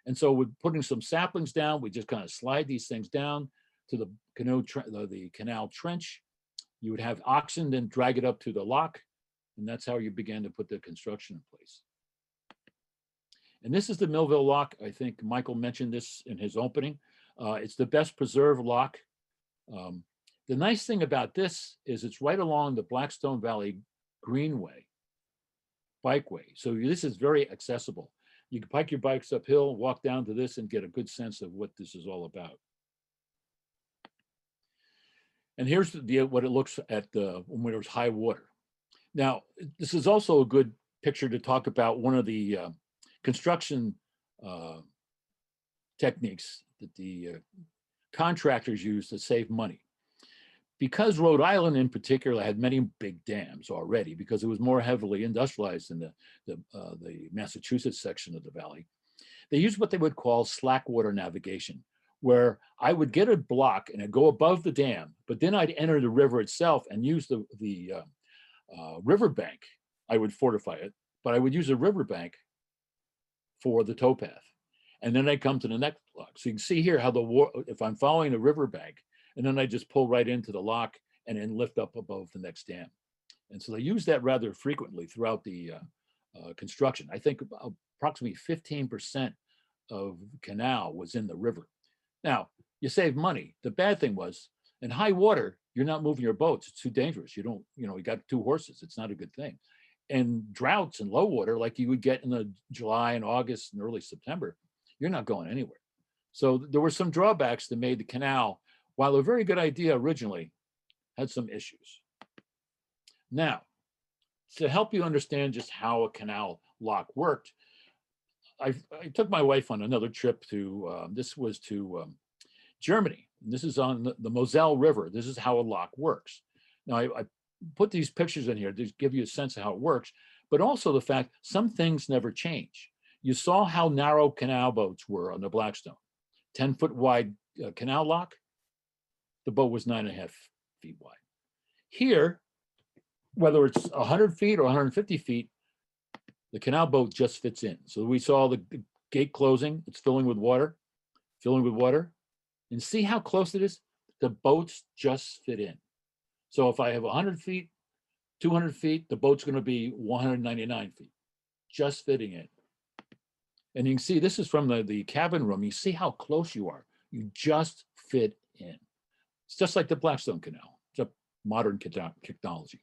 And so with putting some saplings down, we just kind of slide these things down to the the canal trench. You would have oxen then drag it up to the lock. And that's how you began to put the construction in place. And this is the Millville Lock. I think Michael mentioned this in his opening. It's the best preserved lock. The nice thing about this is it's right along the Blackstone Valley Greenway, bikeway. So this is very accessible. You can bike your bikes uphill, walk down to this and get a good sense of what this is all about. And here's what it looks at when there's high water. Now, this is also a good picture to talk about one of the construction techniques that the contractors use to save money. Because Rhode Island in particular had many big dams already, because it was more heavily industrialized in the Massachusetts section of the valley, they used what they would call slack water navigation, where I would get a block and I'd go above the dam, but then I'd enter the river itself and use the riverbank. I would fortify it, but I would use a riverbank for the towpath. And then I come to the next block. So you can see here how if I'm following the riverbank, and then I just pull right into the lock and then lift up above the next dam. And so they use that rather frequently throughout the construction. I think approximately 15% of the canal was in the river. Now, you save money. The bad thing was, in high water, you're not moving your boats. It's too dangerous. You got 2 horses. It's not a good thing. And droughts and low water, like you would get in the July and August and early September, you're not going anywhere. So there were some drawbacks that made the canal, while a very good idea originally, had some issues. Now, to help you understand just how a canal lock worked, I took my wife on another trip to, this was to Germany. This is on the Moselle River. This is how a lock works. Now, I put these pictures in here to give you a sense of how it works, but also the fact some things never change. You saw how narrow canal boats were on the Blackstone. 10-foot wide canal lock. The boat was 9.5 feet wide. Here, whether it's 100 feet or 150 feet, the canal boat just fits in. So we saw the gate closing, it's filling with water. And see how close it is? The boats just fit in. So if I have 100 feet, 200 feet, the boat's gonna be 199 feet, just fitting in. And you can see, this is from the cabin room. You see how close you are. You just fit in. It's just like the Blackstone Canal. It's a modern technology.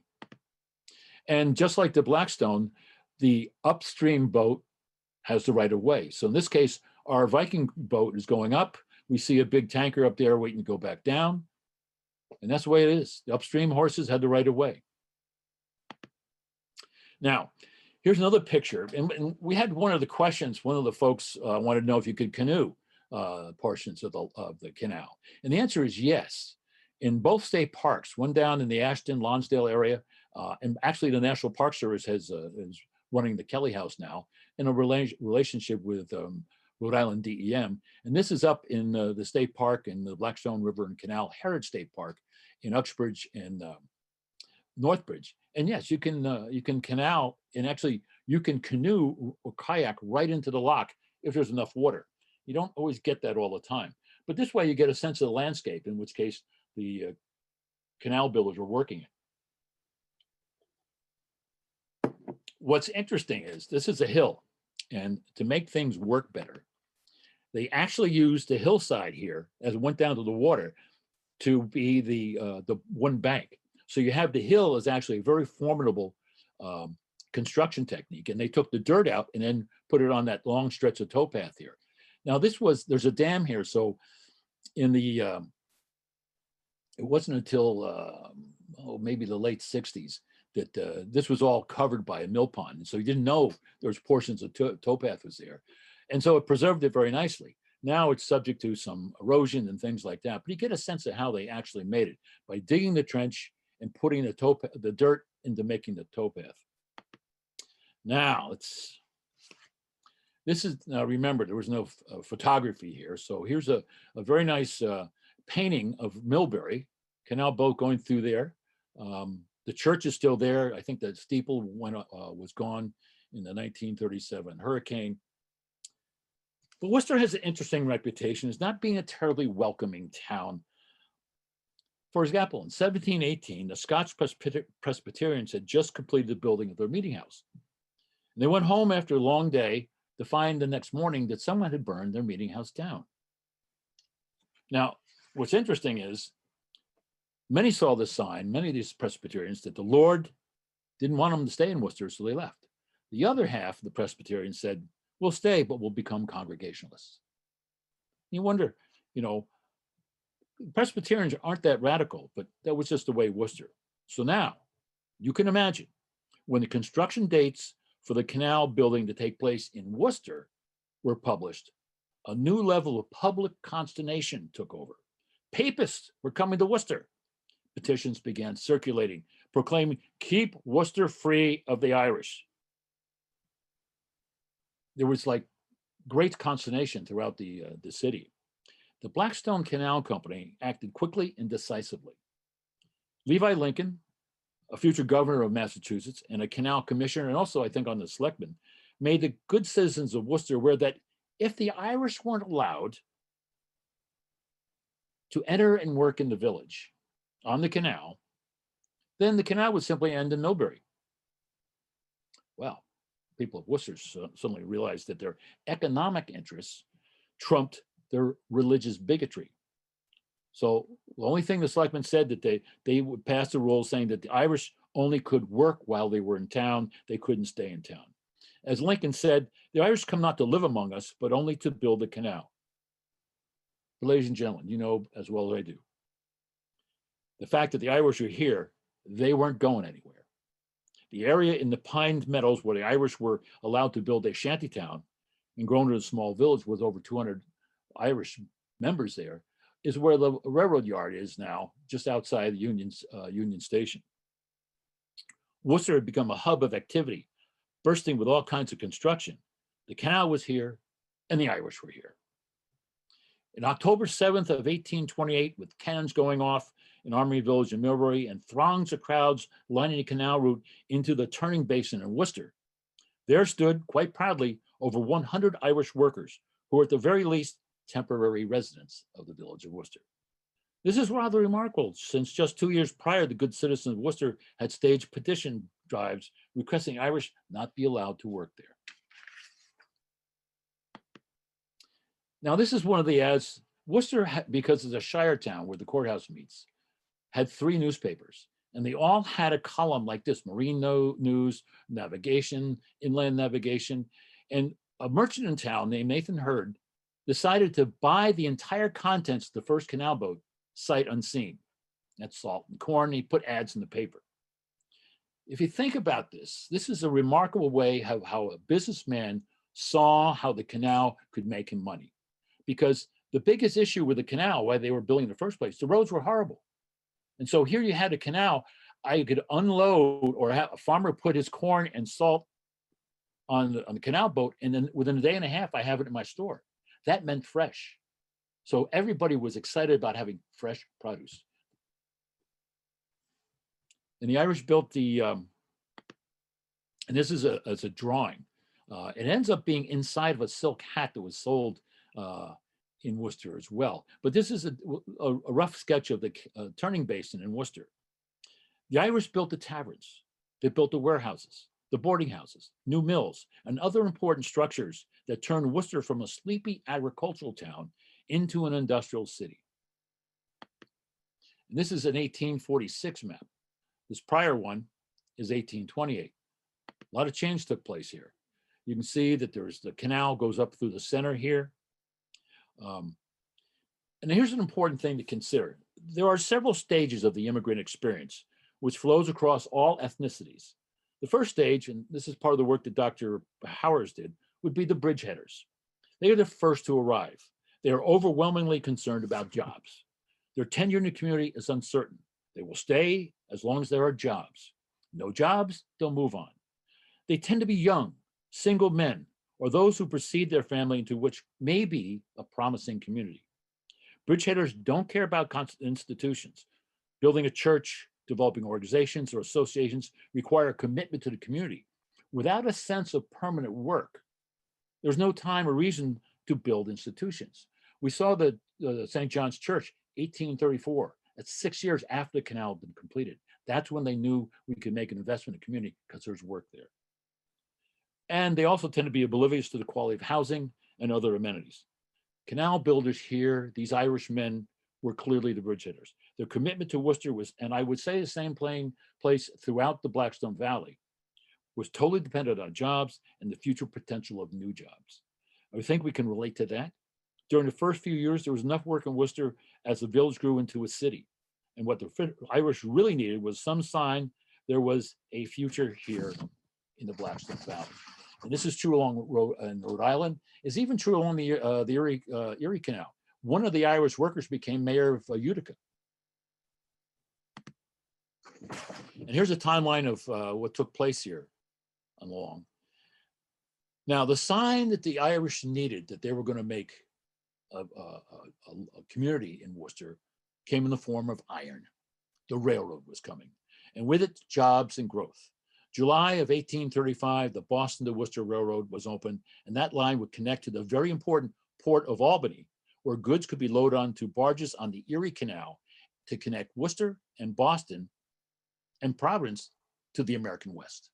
And just like the Blackstone, the upstream boat has the right of way. So in this case, our Viking boat is going up. We see a big tanker up there waiting to go back down. And that's the way it is. The upstream horses had the right of way. Now, here's another picture. And we had one of the questions, one of the folks wanted to know if you could canoe portions of the canal. And the answer is yes. In both state parks, one down in the Ashton, Lonsdale area, and actually the National Park Service is running the Kelly House now in a relationship with Rhode Island DEM. And this is up in the state park in the Blackstone River and Canal Heritage State Park in Uxbridge and Northbridge. And yes, you can canal, and actually you can canoe or kayak right into the lock if there's enough water. You don't always get that all the time, but this way you get a sense of the landscape, in which case the canal builders were working it. What's interesting is this is a hill, and to make things work better, they actually used the hillside here as it went down to the water to be the one bank. So you have the hill is actually a very formidable construction technique, and they took the dirt out and then put it on that long stretch of towpath here. Now there's a dam here, so in the it wasn't until maybe the late 60s that this was all covered by a mill pond, and so you didn't know there was portions of towpath was there, and so it preserved it very nicely. Now it's subject to some erosion and things like that, but you get a sense of how they actually made it by digging the trench and putting the dirt into making the towpath. Now this is, now remember, there was no photography here. So here's a very nice painting of Millbury, canal boat going through there. The church is still there. I think the steeple was gone in the 1937 hurricane. But Worcester has an interesting reputation as not being a terribly welcoming town. For example, in 1718, the Scotch Presbyterians had just completed the building of their meeting house. And they went home after a long day to find the next morning that someone had burned their meeting house down. Now, what's interesting is many saw this sign, many of these Presbyterians, that the Lord didn't want them to stay in Worcester, so they left. The other half of the Presbyterians said, we'll stay, but we'll become Congregationalists. You wonder, Presbyterians aren't that radical, but that was just the way Worcester. So now you can imagine when the construction dates for the canal building to take place in Worcester were published, a new level of public consternation took over. Papists were coming to Worcester. Petitions began circulating, proclaiming, keep Worcester free of the Irish. There was like great consternation throughout the city. The Blackstone Canal Company acted quickly and decisively. Levi Lincoln, a future governor of Massachusetts and a canal commissioner, and also I think on the selectmen, made the good citizens of Worcester aware that if the Irish weren't allowed to enter and work in the village on the canal, then the canal would simply end in Millbury. Well, people of Worcester suddenly realized that their economic interests trumped their religious bigotry. So the only thing the selectmen said that they would pass a rule saying that the Irish only could work while they were in town, they couldn't stay in town. As Lincoln said, the Irish come not to live among us, but only to build a canal. But ladies and gentlemen, you know as well as I do, the fact that the Irish are here, they weren't going anywhere. The area in the Pine Meadows where the Irish were allowed to build a shantytown and grown into a small village with over 200 Irish members there is where the railroad yard is now, just outside the Union Station. Worcester had become a hub of activity, bursting with all kinds of construction. The canal was here and the Irish were here. In October 7th of 1828, with cannons going off in Armory Village in Millbury and throngs of crowds lining the canal route into the turning basin in Worcester, there stood, quite proudly, over 100 Irish workers who were at the very least temporary residents of the village of Worcester. This is rather remarkable, since just 2 years prior, the good citizens of Worcester had staged petition drives requesting Irish not be allowed to work there. Now, this is one of the ads. Worcester, because it's a shire town where the courthouse meets, had 3 newspapers, and they all had a column like this: marine news, navigation, inland navigation. And a merchant in town named Nathan Hurd decided to buy the entire contents of the first canal boat sight unseen. That's salt and corn. He put ads in the paper. If you think about this, this is a remarkable way how a businessman saw how the canal could make him money. Because the biggest issue with the canal, why they were building in the first place, the roads were horrible. And so here you had a canal. I could unload, or have a farmer put his corn and salt on the canal boat, and then within a day and a half, I have it in my store. That meant fresh. So everybody was excited about having fresh produce. And the Irish built the, and this is a drawing. It ends up being inside of a silk hat that was sold in Worcester as well. But this is a rough sketch of the turning basin in Worcester. The Irish built the taverns. They built the warehouses, the boarding houses, new mills, and other important structures that turned Worcester from a sleepy agricultural town into an industrial city. And this is an 1846 map. This prior one is 1828. A lot of change took place here. You can see that there's the canal goes up through the center here. And here's an important thing to consider. There are several stages of the immigrant experience, which flows across all ethnicities. The first stage, and this is part of the work that Dr. Howers did, would be the bridgeheaders. They are the first to arrive. They are overwhelmingly concerned about jobs. Their tenure in the community is uncertain. They will stay as long as there are jobs. No jobs, they'll move on. They tend to be young, single men, or those who precede their family into which may be a promising community. Bridgeheaders don't care about institutions. Building a church, developing organizations or associations require a commitment to the community. Without a sense of permanent work, there's no time or reason to build institutions. We saw the St. John's Church, 1834. That's 6 years after the canal had been completed. That's when they knew we could make an investment in the community because there's work there. And they also tend to be oblivious to the quality of housing and other amenities. Canal builders here, these Irish men, were clearly the bridgeheaders. Their commitment to Worcester was, and I would say the same place throughout the Blackstone Valley, was totally dependent on jobs and the future potential of new jobs. I think we can relate to that. During the first few years, there was enough work in Worcester as the village grew into a city. And what the Irish really needed was some sign there was a future here in the Blackstone Valley. And this is true along Rhode Island. It's even true along the Erie Canal. One of the Irish workers became mayor of Utica. And here's a timeline of what took place here along. Now, the sign that the Irish needed, that they were going to make a community in Worcester, came in the form of iron. The railroad was coming, and with it, jobs and growth. July of 1835, the Boston to Worcester Railroad was opened, and that line would connect to the very important port of Albany, where goods could be loaded onto barges on the Erie Canal to connect Worcester and Boston and Providence to the American West.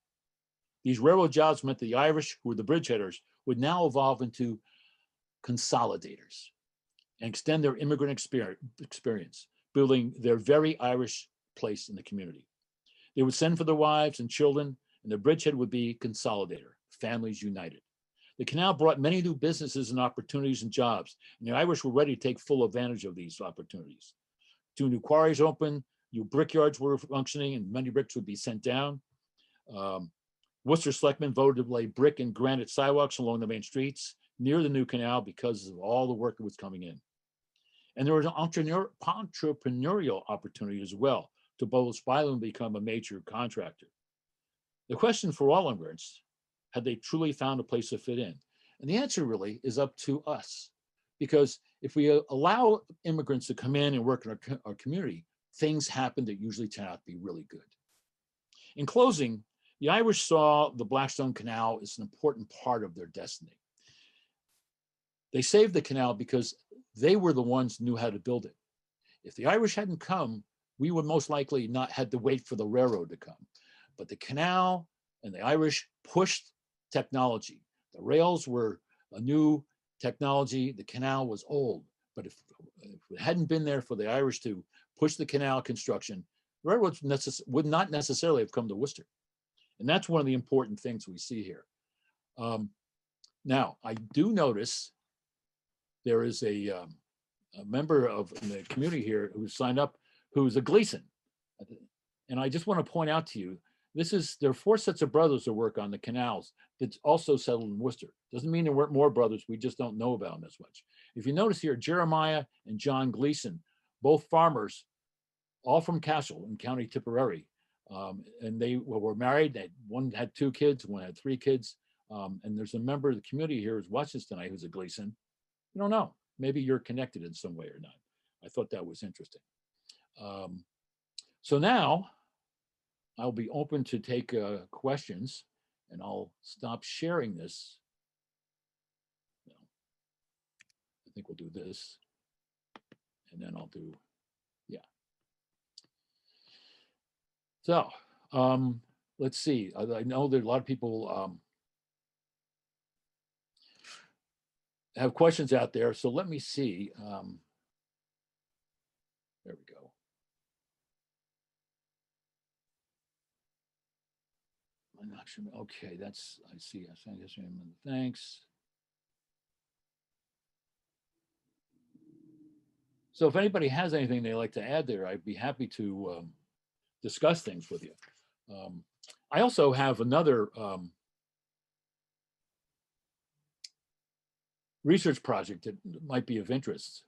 These railroad jobs meant the Irish, who were the bridgeheaders, would now evolve into consolidators and extend their immigrant experience, building their very Irish place in the community. They would send for their wives and children, and the bridgehead would be consolidator, families united. The canal brought many new businesses and opportunities and jobs, and the Irish were ready to take full advantage of these opportunities. 2 new quarries opened, new brickyards were functioning, and many bricks would be sent down. Worcester selectmen voted to lay brick and granite sidewalks along the main streets near the new canal because of all the work that was coming in. And there was an entrepreneurial opportunity as well to both aspire and become a major contractor. The question for all immigrants, had they truly found a place to fit in? And the answer really is up to us. Because if we allow immigrants to come in and work in our community, things happen that usually turn out to be really good. In closing, the Irish saw the Blackstone Canal as an important part of their destiny. They saved the canal because they were the ones who knew how to build it. If the Irish hadn't come, we would most likely not had to wait for the railroad to come. But the canal and the Irish pushed technology. The rails were a new technology. The canal was old. But if it hadn't been there for the Irish to push the canal construction, railroads would not necessarily have come to Worcester. And that's one of the important things we see here. Now, I do notice there is a member of the community here who signed up, who's a Gleason. And I just want to point out to you, there are 4 sets of brothers that work on the canals that's also settled in Worcester. Doesn't mean there weren't more brothers, we just don't know about them as much. If you notice here, Jeremiah and John Gleason, both farmers, all from Castle in County Tipperary. And they were married. One had 2 kids, one had 3 kids. And there's a member of the community here who's watching this tonight who's a Gleason. You don't know. Maybe you're connected in some way or not. I thought that was interesting. So now I'll be open to take questions, and I'll stop sharing this. No, I think we'll do this, and then I'll do, yeah. So let's see. I know that a lot of people have questions out there, so let me see. There we go. Okay, that's, I see. Thanks. So if anybody has anything they'd like to add there, I'd be happy to discuss things with you. I also have another research project that might be of interest.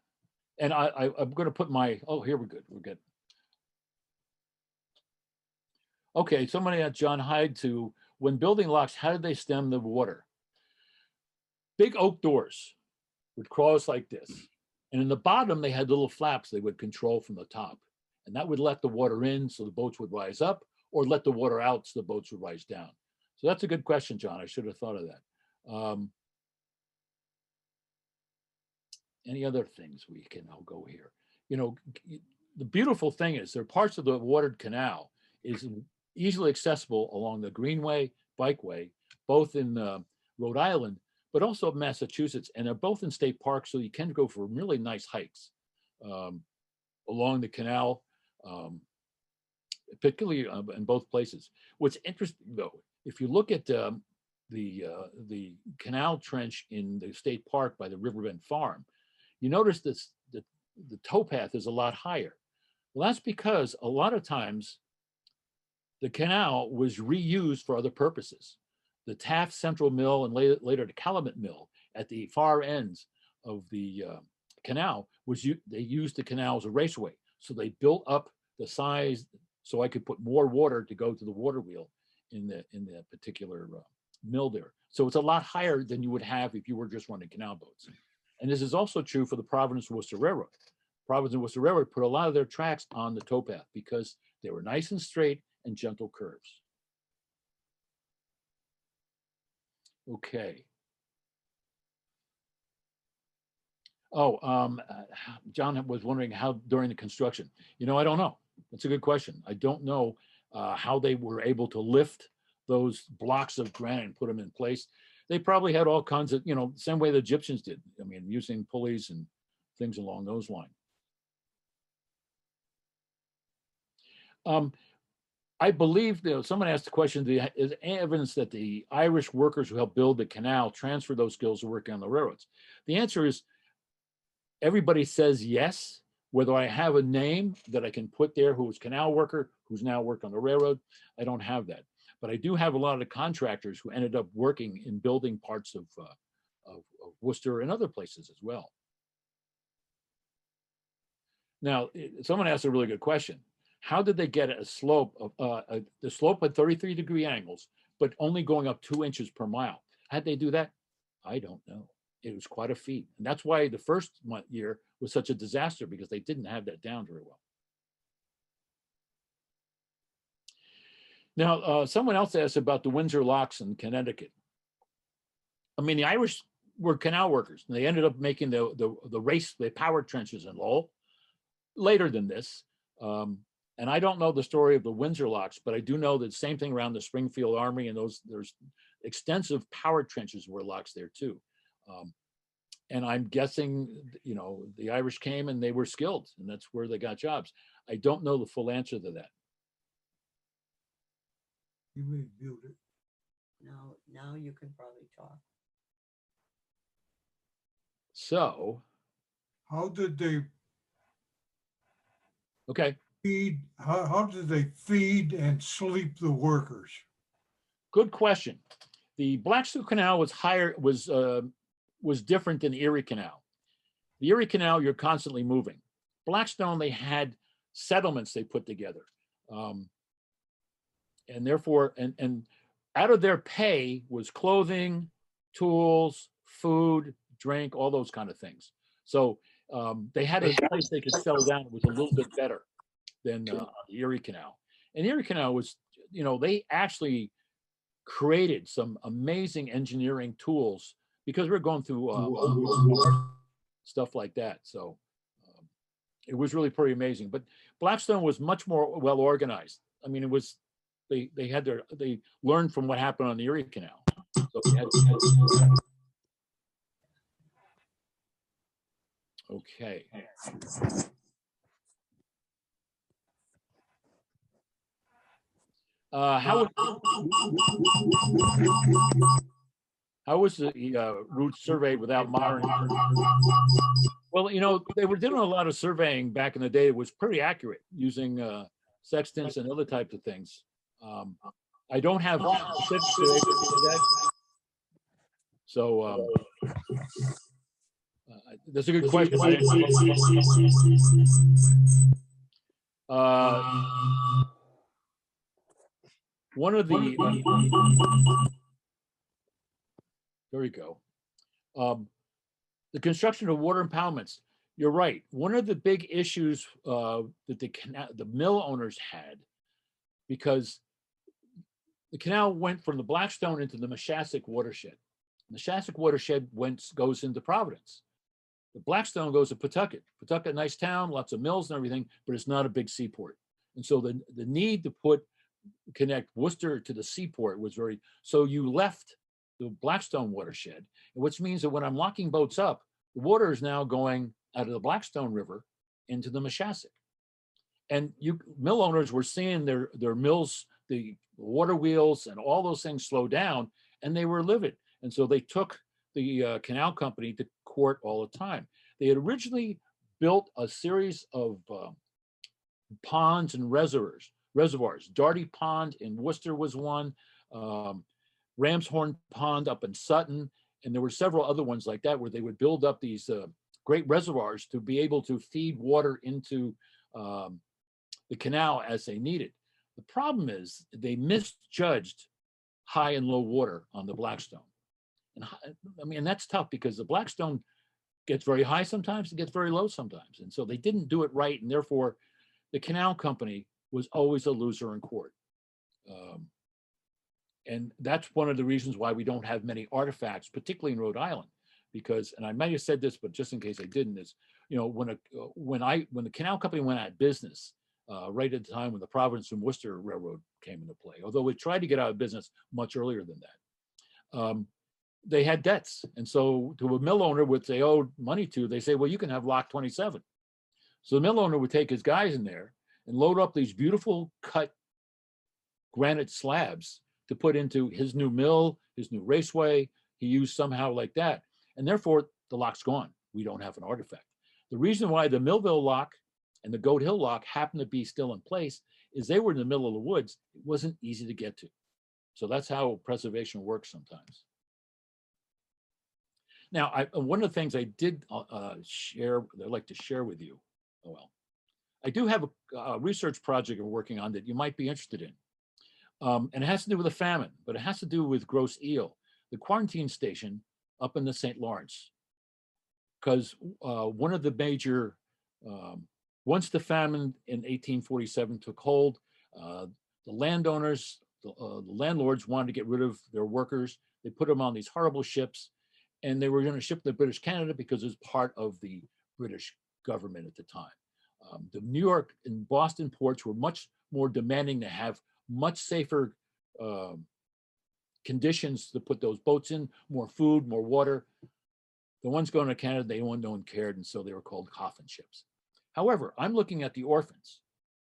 And I'm going to put my, oh, here we're good. We're good. Okay, somebody at John Hyde to, when building locks, how did they stem the water? Big oak doors would cross like this. And in the bottom, they had little flaps they would control from the top. And that would let the water in so the boats would rise up, or let the water out so the boats would rise down. So that's a good question, John. I should have thought of that. Any other things we can, I'll go here. You know, the beautiful thing is there are parts of the watered canal is easily accessible along the Greenway, Bikeway, both in Rhode Island, but also Massachusetts, and they're both in state parks, so you can go for really nice hikes along the canal, particularly in both places. What's interesting, though, if you look at the canal trench in the state park by the Riverbend Farm, you notice this, the towpath is a lot higher. Well, that's because a lot of times the canal was reused for other purposes. The Taft Central Mill and later the Calumet Mill at the far ends of the canal they used the canal as a raceway. So they built up the size so I could put more water to go to the water wheel in the particular mill there. So it's a lot higher than you would have if you were just running canal boats. And this is also true for the Providence Worcester Railroad. Providence and Worcester Railroad put a lot of their tracks on the towpath because they were nice and straight and gentle curves. Okay. Oh, John was wondering how during the construction. You know, I don't know. That's a good question. I don't know how they were able to lift those blocks of granite and put them in place. They probably had all kinds of, you know, same way the Egyptians did. I mean, using pulleys and things along those lines. I believe, you know, someone asked the question, is evidence that the Irish workers who helped build the canal transfer those skills to working on the railroads? The answer is everybody says yes. Whether I have a name that I can put there who was canal worker, who's now worked on the railroad, I don't have that. But I do have a lot of contractors who ended up working in building parts of Worcester and other places as well. Now, someone asked a really good question. How did they get a slope of the slope at 33-degree angles, but only going up 2 inches per mile? How'd they do that? I don't know. It was quite a feat. And that's why the first year was such a disaster, because they didn't have that down very well. Now, someone else asked about the Windsor locks in Connecticut. I mean, the Irish were canal workers, and they ended up making the power trenches in Lowell later than this. And I don't know the story of the Windsor locks, but I do know that same thing around the Springfield Army, and there's extensive power trenches were locks there too. And I'm guessing, you know, the Irish came and they were skilled, and that's where they got jobs. I don't know the full answer to that. You may mute it. Now you can probably talk. So, How did they okay, feed, how did they feed and sleep the workers? good question. The Blackstone Canal was different than the Erie Canal. The Erie Canal, you're constantly moving. Blackstone, they had settlements they put together. And therefore, and out of their pay was clothing, tools, food, drink, all those kind of things. So they had a place they could settle down. It was a little bit better than the Erie Canal. And the Erie Canal was, you know, they actually created some amazing engineering tools because we're going through stuff like that. So it was really pretty amazing. But Blackstone was much more well organized. I mean, it was they learned from what happened on the Erie Canal. So they had okay. How was the route surveyed without modern? Well, you know, they were doing a lot of surveying back in the day. It was pretty accurate using sextants and other types of things. I don't have specifics to that. So that's a good question. One of the there we go. The construction of water impoundments. You're right. One of the big issues that the mill owners had, because the canal went from the Blackstone into the Mashastic watershed. The Mashastic watershed goes into Providence. The Blackstone goes to Pawtucket. Pawtucket, nice town, lots of mills and everything, but it's not a big seaport. And so the need to connect Worcester to the seaport was so you left the Blackstone watershed, which means that when I'm locking boats up, the water is now going out of the Blackstone River into the Mashastic. And mill owners were seeing their mills, the water wheels and all those things slow down, and they were livid. And so they took the canal company to court all the time. They had originally built a series of ponds and reservoirs. Darty Pond in Worcester was one, Ramshorn Pond up in Sutton, and there were several other ones like that where they would build up these great reservoirs to be able to feed water into the canal as they needed. The problem is they misjudged high and low water on the Blackstone. And I mean, that's tough because the Blackstone gets very high sometimes, it gets very low sometimes. And so they didn't do it right. And therefore the canal company was always a loser in court. And that's one of the reasons why we don't have many artifacts, particularly in Rhode Island, because, and I might have said this, but just in case I didn't, is, you know, when the canal company went out of business, right at the time when the Providence and Worcester Railroad came into play, although it tried to get out of business much earlier than that, they had debts. And so to a mill owner, which they owed money to, they say, well, you can have Lock 27. So the mill owner would take his guys in there and load up these beautiful cut granite slabs to put into his new mill, his new raceway. He used somehow like that. And therefore the lock's gone. We don't have an artifact. The reason why the Millville lock and the Goat Hill lock happen to be still in place is they were in the middle of the woods. It wasn't easy to get to. So that's how preservation works sometimes. Now, one of the things I did share, that I'd like to share with you, I do have a research project I'm working on that you might be interested in. And it has to do with a famine, but it has to do with gross eel, the quarantine station up in the St. Lawrence. Because one of the major, once the famine in 1847 took hold, the landowners, the landlords wanted to get rid of their workers. They put them on these horrible ships, and they were going to ship to British Canada because it was part of the British government at the time. The New York and Boston ports were much more demanding to have much safer conditions to put those boats in, more food, more water. The ones going to Canada, no one cared, and so they were called coffin ships. However, I'm looking at the orphans,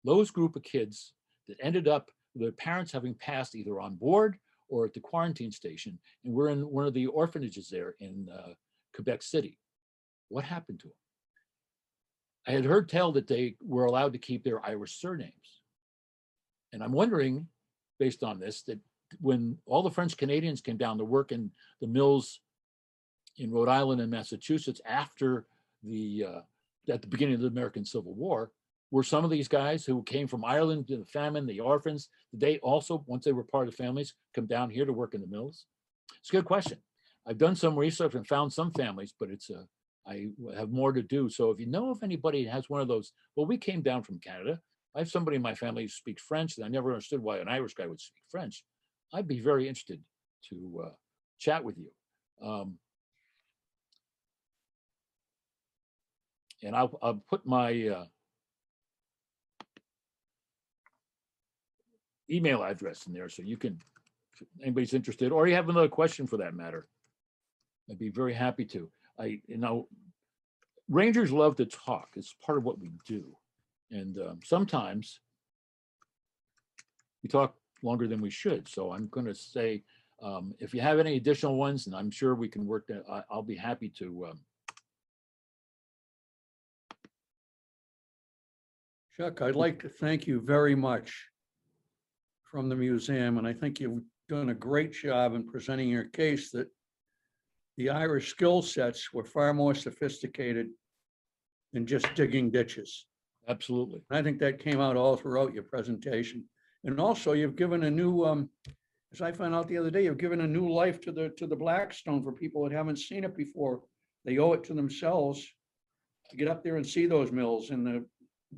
those group of kids that ended up with their parents having passed either on board or at the quarantine station, and we're in one of the orphanages there in Quebec City. What happened to them? I had heard tell that they were allowed to keep their Irish surnames. And I'm wondering, based on this, that when all the French Canadians came down to work in the mills in Rhode Island and Massachusetts after at the beginning of the American Civil War, were some of these guys who came from Ireland to the famine, the orphans, did they also, once they were part of families, come down here to work in the mills? It's a good question. I've done some research and found some families, but I have more to do. So if you know of anybody that has one of those, well, we came down from Canada. I have somebody in my family who speaks French, and I never understood why an Irish guy would speak French. I'd be very interested to chat with you. And I'll put my email address in there so you can, if anybody's interested, or you have another question for that matter, I'd be very happy to. Rangers love to talk. It's part of what we do. And sometimes we talk longer than we should. So I'm going to say, if you have any additional ones, and I'm sure we can work that, I'll be happy to. Chuck, I'd like to thank you very much from the museum, and I think you've done a great job in presenting your case that the Irish skill sets were far more sophisticated than just digging ditches. Absolutely. And I think that came out all throughout your presentation. And also you've given a new, as I found out the other day, you've given a new life to the Blackstone for people that haven't seen it before. They owe it to themselves to get up there and see those mills, and the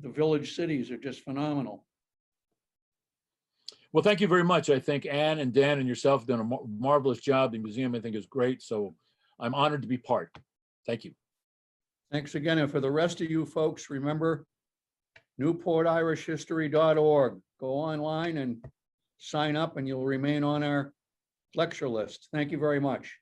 village cities are just phenomenal. Well, thank you very much. I think Ann and Dan and yourself have done a marvelous job. The museum, I think, is great. So I'm honored to be part. Thank you. Thanks again. And for the rest of you folks, remember newportirishhistory.org. Go online and sign up and you'll remain on our lecture list. Thank you very much.